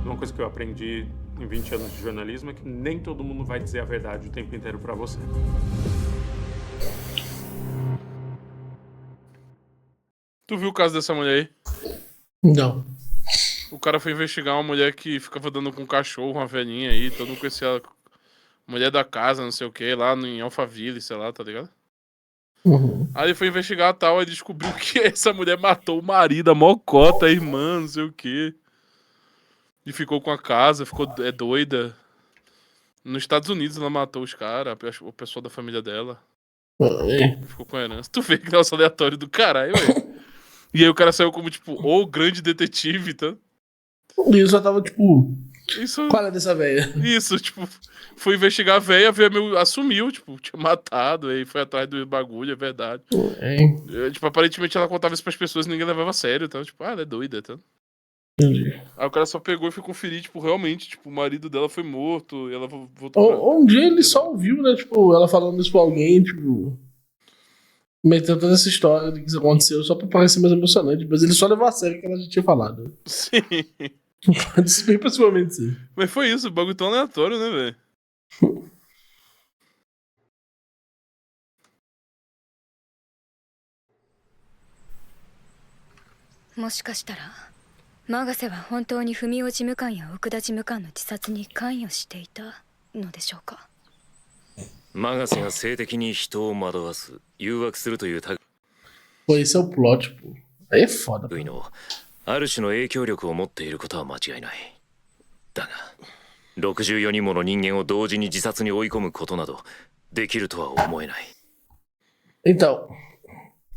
Uma coisa que eu aprendi em 20 anos de jornalismo é que nem todo mundo vai dizer a verdade o tempo inteiro pra você. Tu viu o caso dessa mulher aí? Não. O cara foi investigar uma mulher que ficava dando com um cachorro, uma velhinha aí, todo mundo conhecia ela. Mulher da casa, não sei o que, lá em Alphaville, sei lá, tá ligado? Aí ele foi investigar tal, aí descobriu que essa mulher matou o marido, a mocota, a irmã, não sei o que. E ficou com a casa, ficou doida. Nos Estados Unidos ela matou os caras, o pessoal da família dela. Ficou com a herança. Tu vê que negócio aleatório do caralho, velho. E aí o cara saiu como, tipo, o grande detetive, tá? E eu só tava, tipo... Isso... Qual é dessa velha? Isso, tipo... Foi investigar a velha assumiu, tipo, tinha matado, aí foi atrás do bagulho, é verdade. Tipo, aparentemente ela contava isso pras pessoas e ninguém levava a sério, tá? Tipo, ela é doida, tá? Entendi. Aí o cara só pegou e foi conferir, tipo, realmente, tipo, o marido dela foi morto e ela voltou Um dia ele só ouviu, né, tipo, ela falando isso pra alguém, tipo... Metendo toda essa história do que isso aconteceu só pra parecer mais emocionante, mas ele só levou a sério o que ela já tinha falado. Sim. Pode ser bem possivelmente sim. Mas foi isso, o bagulho tão aleatório, né, velho? もしかしたらマガセは本当に文雄事務官や奥田事務官の自殺に関与していたのでしょうか。マガセが性的に人を惑わす誘惑するという類 Pô, esse é o plot, pô. Aí é foda. のある種の影響力を持っていることは間違いない。だが64人もの人間を同時に自殺に追い込むことなどできるとは思えない。 Então,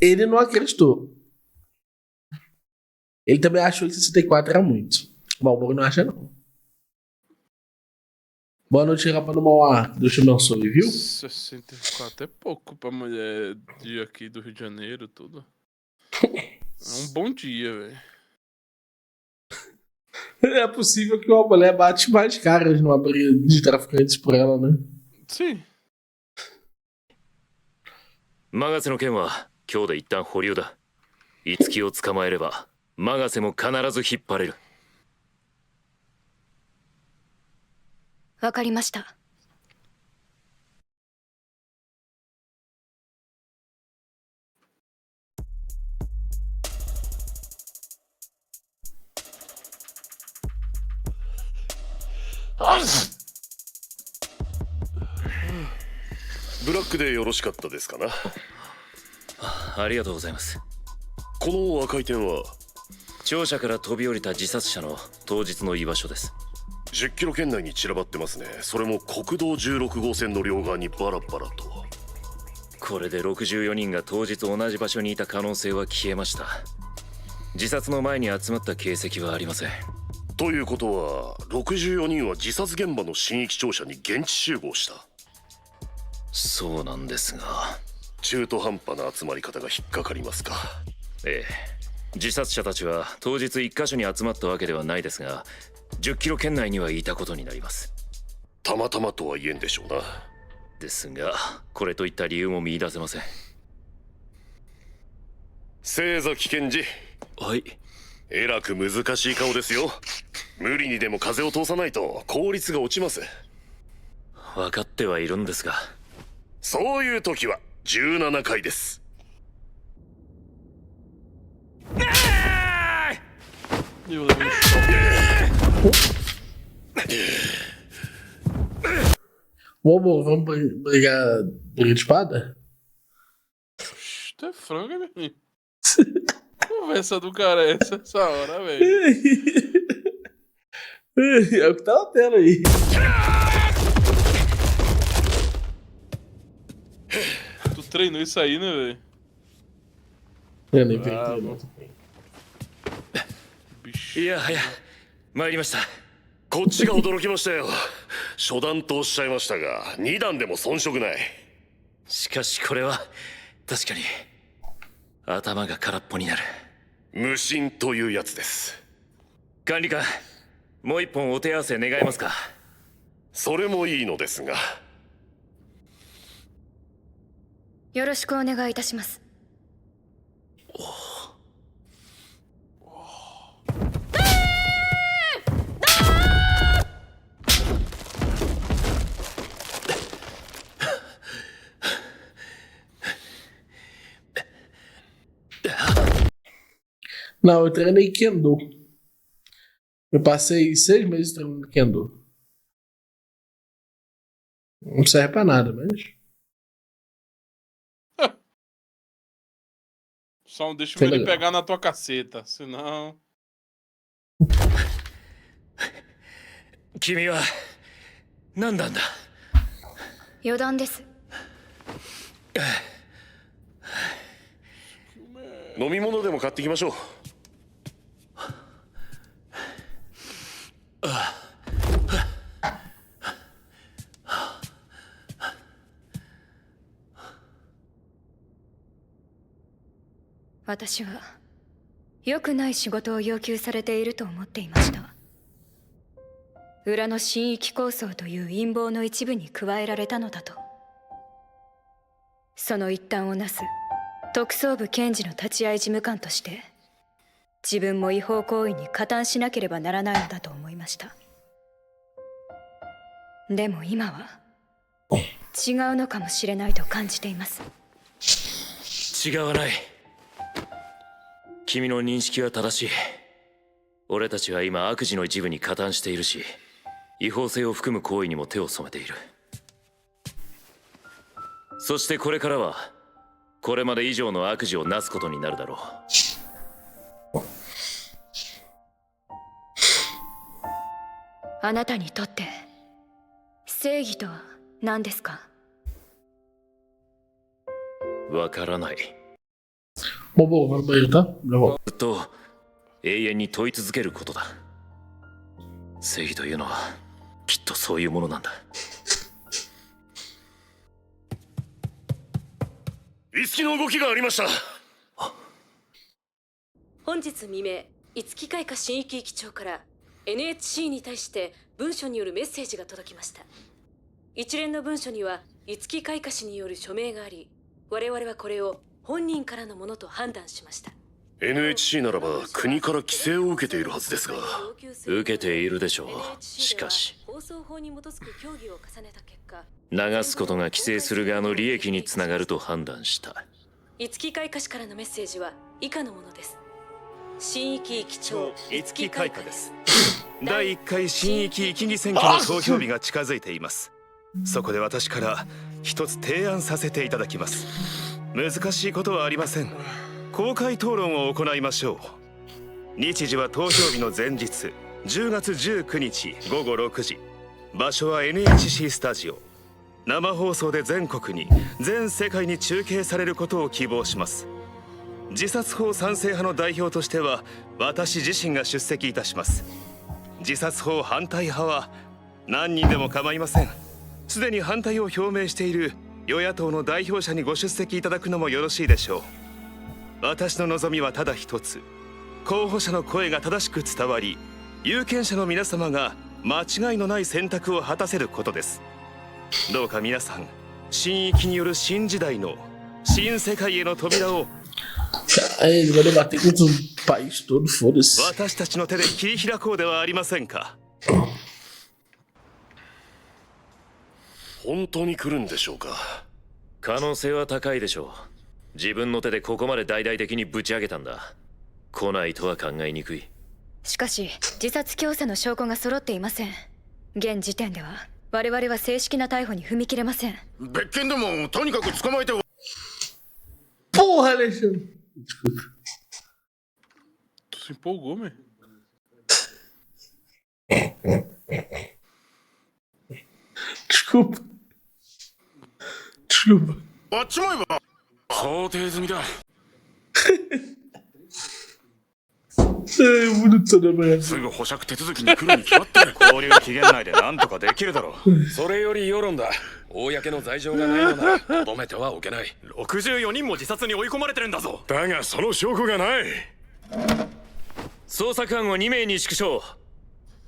ele não acreditou. Ele também achou que 64 era muito. O Malboro não acha, não. Boa noite, rapaz do Mauá. Deus te abençoe, viu? 64 é pouco pra mulher de aqui do Rio de Janeiro, tudo. É um bom dia, velho. É possível que uma mulher bate mais caras numa briga de traficantes por ela, né? Sim. マガセの件は今日で一旦保留だ。五木を捕まえればマガセも必ず引っ張れる。わかりました。ブラックでよろしかったですかな。ありがとうございます。この赤い点は庁舎から飛び降りた自殺者の当日の居場所です。10キロ圏内に散らばってますね。それも国道16号線の両側にバラバラと。これで64人が当日同じ場所にいた可能性は消えました。自殺の前に集まった形跡はありません。ということは64人は自殺現場の新域庁舎に現地集合した。そうなんですが、中途半端な集まり方が引っかかりますか。ええ、自殺者たちは当日1カ所に集まったわけではないですが、10キロ圏内にはいたことになります。たまたまとは言えんでしょうな。ですが、これといった理由も見出せません。星崎検事。はい。えらく難しい顔ですよ。無理にでも風を通さないと効率が落ちます。分かってはいるんですが。そういう時は17回です。Bobo, vamos brigar de espada? Tu é frango, meu amigo. Conversa do cara essa hora, velho. É o que tá na tela aí. Tu treinou isso aí, né, velho? Eu nem treinou. いやはや参りました。こっちが驚きましたよ。初段とおっしゃいましたが2段でも遜色ない。しかしこれは確かに頭が空っぽになる。無心というやつです。管理官、もう一本お手合わせ願えますか。それもいいのですが。よろしくお願いいたします。Não, eu treinei Kendo. Eu passei 6 meses treinando Kendo. Não serve pra nada, mas... Só não deixa Foi ele legal. pegar na tua caceta, senão... 君は何なんだ。余談です。飲み物でも買ってきましょう。私は良くない仕事を要求されていると思っていました。裏の新域構想という陰謀の一部に加えられたのだと。その一端をなす特捜部検事の立会事務官として自分も違法行為に加担しなければならないのだと思いました。でも今は違うのかもしれないと感じています。違わない。君の認識は正しい。俺たちは今悪事の一部に加担しているし、違法性を含む行為にも手を染めている。そしてこれからはこれまで以上の悪事をなすことになるだろう。あなたにとって正義とは何ですか？わからない。Bom, vou no banheiro, tá? Já volto. ずっと永遠に問い続けることだ。正義というのはきっとそういうものなんだ。五木の動きがありました。本日未明、五木開花新域域長から NHC に対して文書によるメッセージが届きました。一連の文書には五木開花氏による署名があり、我々はこれを本人からのものと判断しました。 NHC ならば国から規制を受けているはずですが。受けているでしょう。しかし放送法に基づく協議を重ねた結果、流すことが規制する側の利益につながると判断した。五木開花氏からのメッセージは以下のものです。新域域長五木開花です。第1回新域域議選挙の投票日が近づいています。そこで私から一つ提案させていただきます。難しいことはありません。公開討論を行いましょう。日時は投票日の前日、10月19日午後6時。場所は NHC スタジオ。生放送で全国に全世界に中継されることを希望します。自殺法賛成派の代表としては私自身が出席いたします。自殺法反対派は何人でも構いません。すでに反対を表明している与野党の代表者にご出席いただくのもよろしいでしょう。私の望みはただ一つ。候補者の声が正しく伝わり、有権者の皆様が間違いのない選択を果たせることです。どうか皆さん、新域による新時代の新世界への扉を Ele vai debater contra o país todo, foda-se. 私たちの手で切り開こうではありませんか。本当に来るんでしょうか。可能性は高いでしょう。自分の手でここまで大々的にぶち上げたんだ。来ないとは考えにくい。しかし自殺教唆の証拠が揃っていません。現時点では我々は正式な逮捕に踏み切れません。別件でもとにかく捕まえて。 Porra, Alexandre. Tu se empolgou, meu? Desculpa. Desculpa. あっちもいば想定済みだ。すぐ保釈手続きに来るに決まってる。勾留期限内で何とかできるだろう。それより世論だ。公の罪状がないのならとどめてはおけない。64人も自殺に追い込まれてるんだぞ。だがその証拠がない。捜索班を2名に縮小。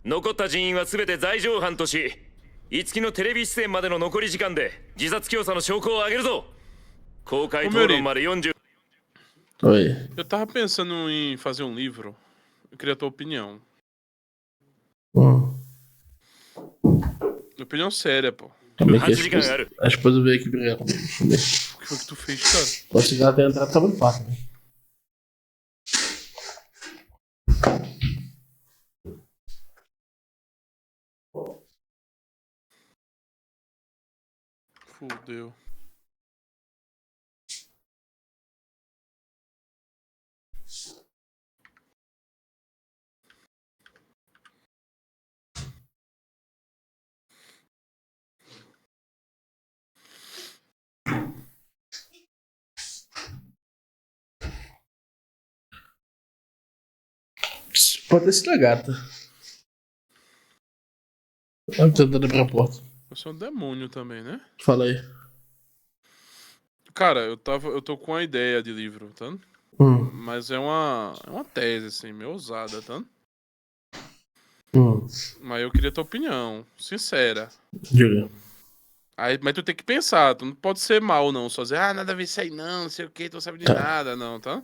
残った人員は全て罪状犯とし、五木のテレビ出演までの残り時間で自殺教唆の証拠を挙げるぞ。公開討論まで40。Eu tava pensando em fazer um livro. Eu queria a tua opinião. Opinião séria, pô. Também que a esposa veio aqui brigar comigo. O que foi que tu fez, cara? Posso chegar até entrar, tá muito fácil. Fudeu. Pode ter sido a gata. Eu tentando abrir a porta. Você é um demônio também, né? Fala aí. Cara, eu tô com uma ideia de livro, tá? Mas é uma tese, assim, meio ousada, tá? Mas eu queria tua opinião, sincera. Diga. Aí, mas tu tem que pensar, tu não pode ser mal, não. Só dizer, nada a ver isso aí não sei o que, tu não sabe de nada, não, tá?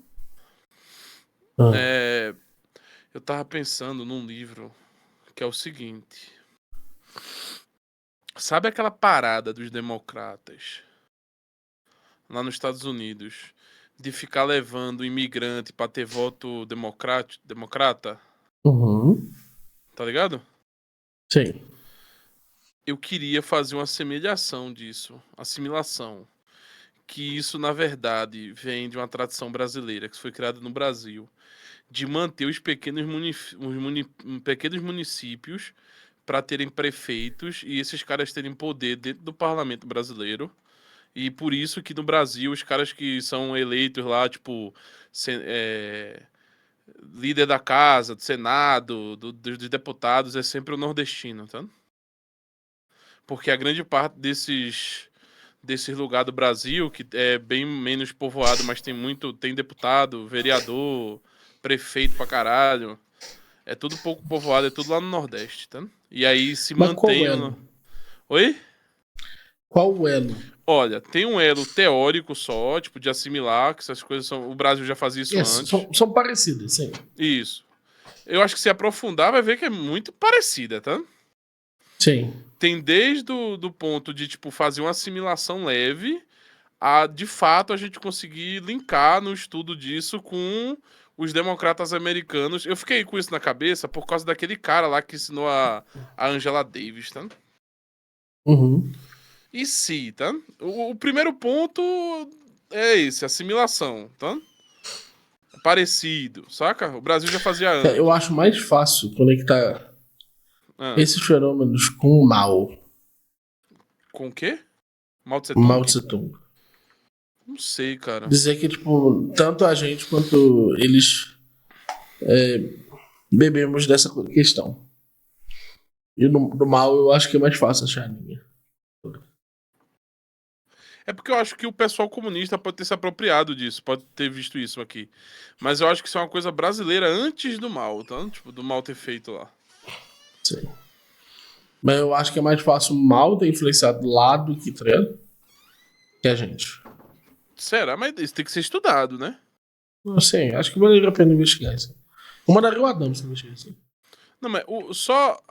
Eu tava pensando num livro que é o seguinte. Sabe aquela parada dos democratas lá nos Estados Unidos de ficar levando imigrante pra ter voto democrata? Tá ligado? Sim. Eu queria fazer uma assimilação disso. Assimilação. Que isso, na verdade, vem de uma tradição brasileira que foi criada no Brasil. De manter os pequenos municípios para terem prefeitos e esses caras terem poder dentro do parlamento brasileiro. E por isso que no Brasil os caras que são eleitos lá, tipo, líder da casa, do Senado, dos deputados, é sempre o nordestino, tá? Porque a grande parte desses lugares do Brasil, que é bem menos povoado, mas tem deputado, vereador, prefeito pra caralho, é tudo pouco povoado, é tudo lá no Nordeste, tá? E aí se Mas mantém... qual elo? Oi? Qual o elo? Olha, tem um elo teórico só, tipo, de assimilar, que essas coisas são... O Brasil já fazia isso antes. São parecidas, sim. Isso. Eu acho que se aprofundar vai ver que é muito parecida, tá? Sim. Tem desde do ponto de, tipo, fazer uma assimilação leve a, de fato, a gente conseguir linkar no estudo disso com os democratas americanos. Eu fiquei com isso na cabeça por causa daquele cara lá que ensinou a Angela Davis, tá? E se, tá? O primeiro ponto é esse, assimilação, tá? Parecido, saca? O Brasil já fazia antes. Eu acho mais fácil conectar esses fenômenos com o mal. Com o quê? Mao Tse Tung? Mao Tse Tung. Não sei, cara. Dizer que, tipo, tanto a gente quanto eles bebemos dessa questão. E no mal eu acho que é mais fácil achar a linha. É porque eu acho que o pessoal comunista pode ter se apropriado disso, pode ter visto isso aqui. Mas eu acho que isso é uma coisa brasileira antes do mal, tá? Tipo, do mal ter feito lá. Sim. Mas eu acho que é mais fácil o mal ter influenciado lá do que, tá ligado? Que a gente. Será? Mas isso tem que ser estudado, né? Sim, acho que valeria a pena investigar isso. Eu mandaria o Adam se investigar isso. Não, mas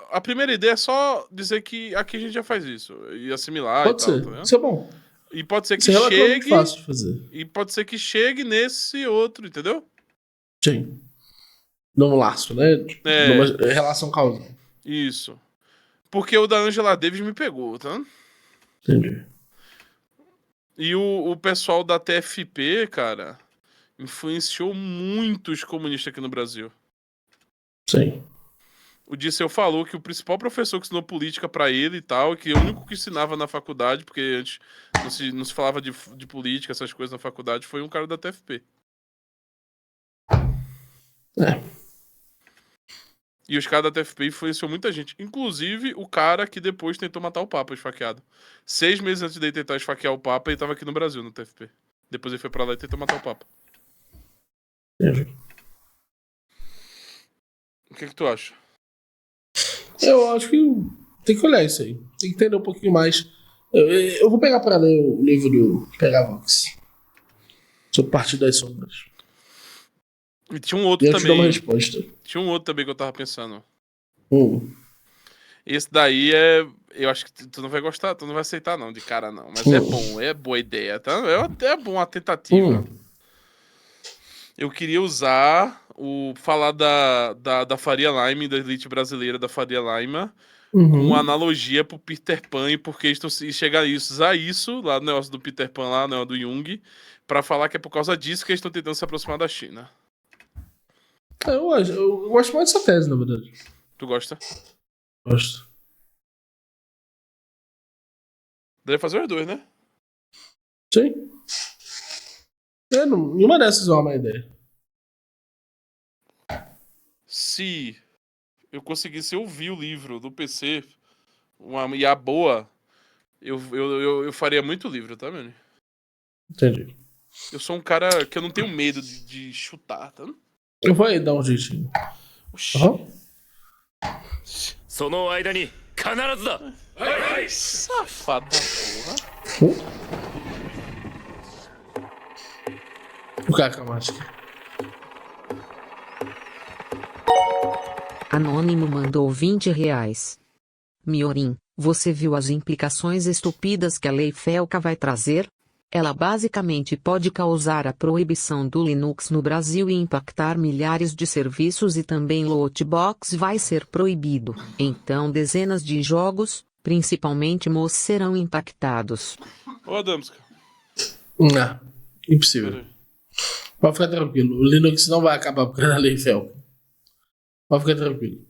a primeira ideia é só dizer que aqui a gente já faz isso. E assimilar Pode e tal, ser. tá vendo? Isso é bom. E pode ser que Isso é relativamente chegue... fácil de fazer. E pode ser que chegue nesse outro, entendeu? Sim. Num laço, né? Numa relação causal. Isso. Porque o da Angela Davis me pegou, tá? Entendi. E o pessoal da TFP, cara, influenciou muito os comunistas aqui no Brasil. Sim. O Disseu falou que o principal professor que ensinou política pra ele e tal, que o único que ensinava na faculdade, porque antes não se falava de política, essas coisas na faculdade, foi um cara da TFP. E os caras da TFP influenciou muita gente. Inclusive o cara que depois tentou matar o Papa esfaqueado. 6 meses antes de ele tentar esfaquear o Papa, ele tava aqui no Brasil, no TFP. Depois ele foi pra lá e tentou matar o Papa. O que tu acha? Eu acho que tem que olhar isso aí. Tem que entender um pouquinho mais. Eu vou pegar pra ler o livro do Pegavox. Sobre Partido das Sombras. E tinha um outro e eu também. te dou uma resposta. Tinha um outro também que eu tava pensando. Esse daí é... Eu acho que tu não vai gostar, tu não vai aceitar não, de cara não. Mas é bom, é boa ideia, tá? É até bom a tentativa. Eu queria usar falar da Faria Lime, da elite brasileira da Faria Lima, uma analogia pro Peter Pan e porque eles estão chegar a usar isso lá no negócio do Peter Pan, lá no do Jung, pra falar que é por causa disso que eles estão tentando se aproximar da China. Eu gosto mais dessa tese, na verdade. Tu gosta? Gosto. Deve fazer os dois, né? Sim. Nenhuma dessas é uma má ideia. Se eu conseguisse ouvir o livro do PC e a boa, eu faria muito livro, tá, mano? Entendi. Eu sou um cara que eu não tenho medo de chutar, tá? Eu vou aí dar um jeitinho.その間に必ずだ。Safado da porra. O Kakamatsu. Anônimo mandou R$20. Miorim, você viu as implicações estúpidas que a lei Felca vai trazer? Ela basicamente pode causar a proibição do Linux no Brasil e impactar milhares de serviços e também lootbox vai ser proibido. Então dezenas de jogos, principalmente MOS, serão impactados. Ô, Adamska. Não, impossível. Pode ficar tranquilo. O Linux não vai acabar por causa da lei Felca. Pode ficar tranquilo.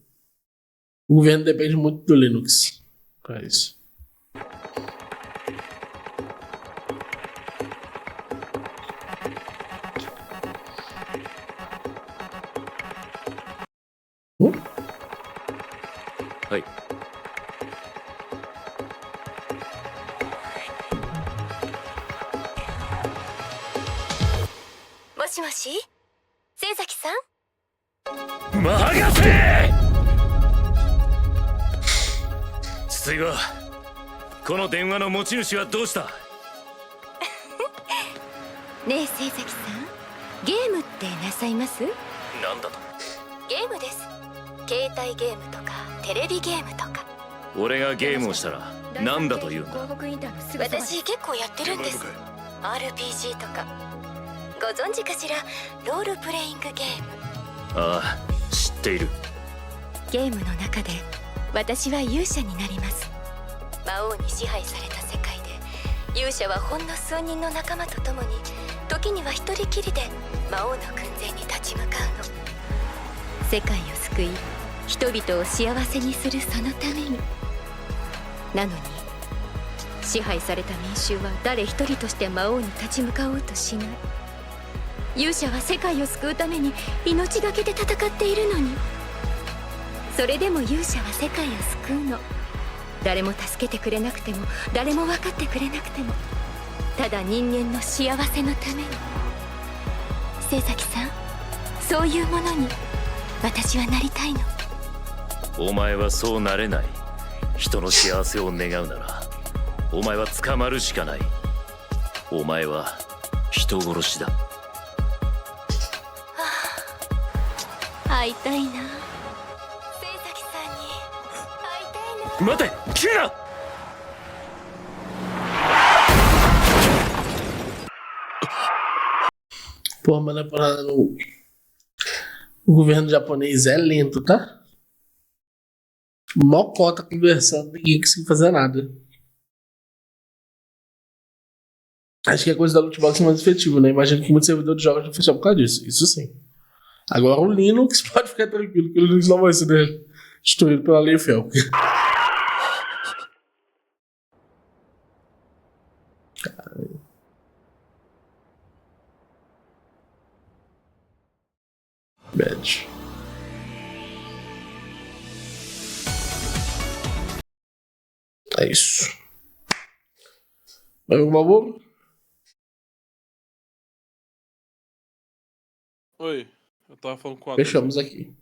O governo depende muito do Linux para isso. Oi. もしもし、清崎さん。任せ筒井はこの電話の持ち主はどうした？ねえ清崎さん、ゲームってなさいます？なんだと？ゲームです。携帯ゲームとかテレビゲームとか。俺がゲームをしたらなんだと言うんだ？私結構やってるんです。RPG とか。ご存知かしら、ロールプレイングゲーム。ああ、知っている。ゲームの中で私は勇者になります。魔王に支配された世界で勇者はほんの数人の仲間と共に時には一人きりで魔王の訓前に立ち向かうの。世界を救い人々を幸せにするそのために。なのに支配された民衆は誰一人として魔王に立ち向かおうとしない。勇者は世界を救うために命がけで戦っているのに。それでも勇者は世界を救うの。誰も助けてくれなくても誰も分かってくれなくても、ただ人間の幸せのために。清崎さん、そういうものに私はなりたいの。お前はそうなれない。人の幸せを願うならお前は捕まるしかない。お前は人殺しだ。会いたいな。待て、キラ！ Pô, mas o governo japonês é lento, tá? Mó cota conversando, ninguém conseguiu fazer nada. Acho que a coisa da lootbox é mais efetiva, né? Imagino que muitos servidores de jogos não funcionam por causa disso. Isso sim. Agora o Linux pode ficar tranquilo, que o Linux não vai ser destruído pela lei Felca. Bad. É isso. Vai alguma boa? Oi, eu tava falando com a Fechamos aqui.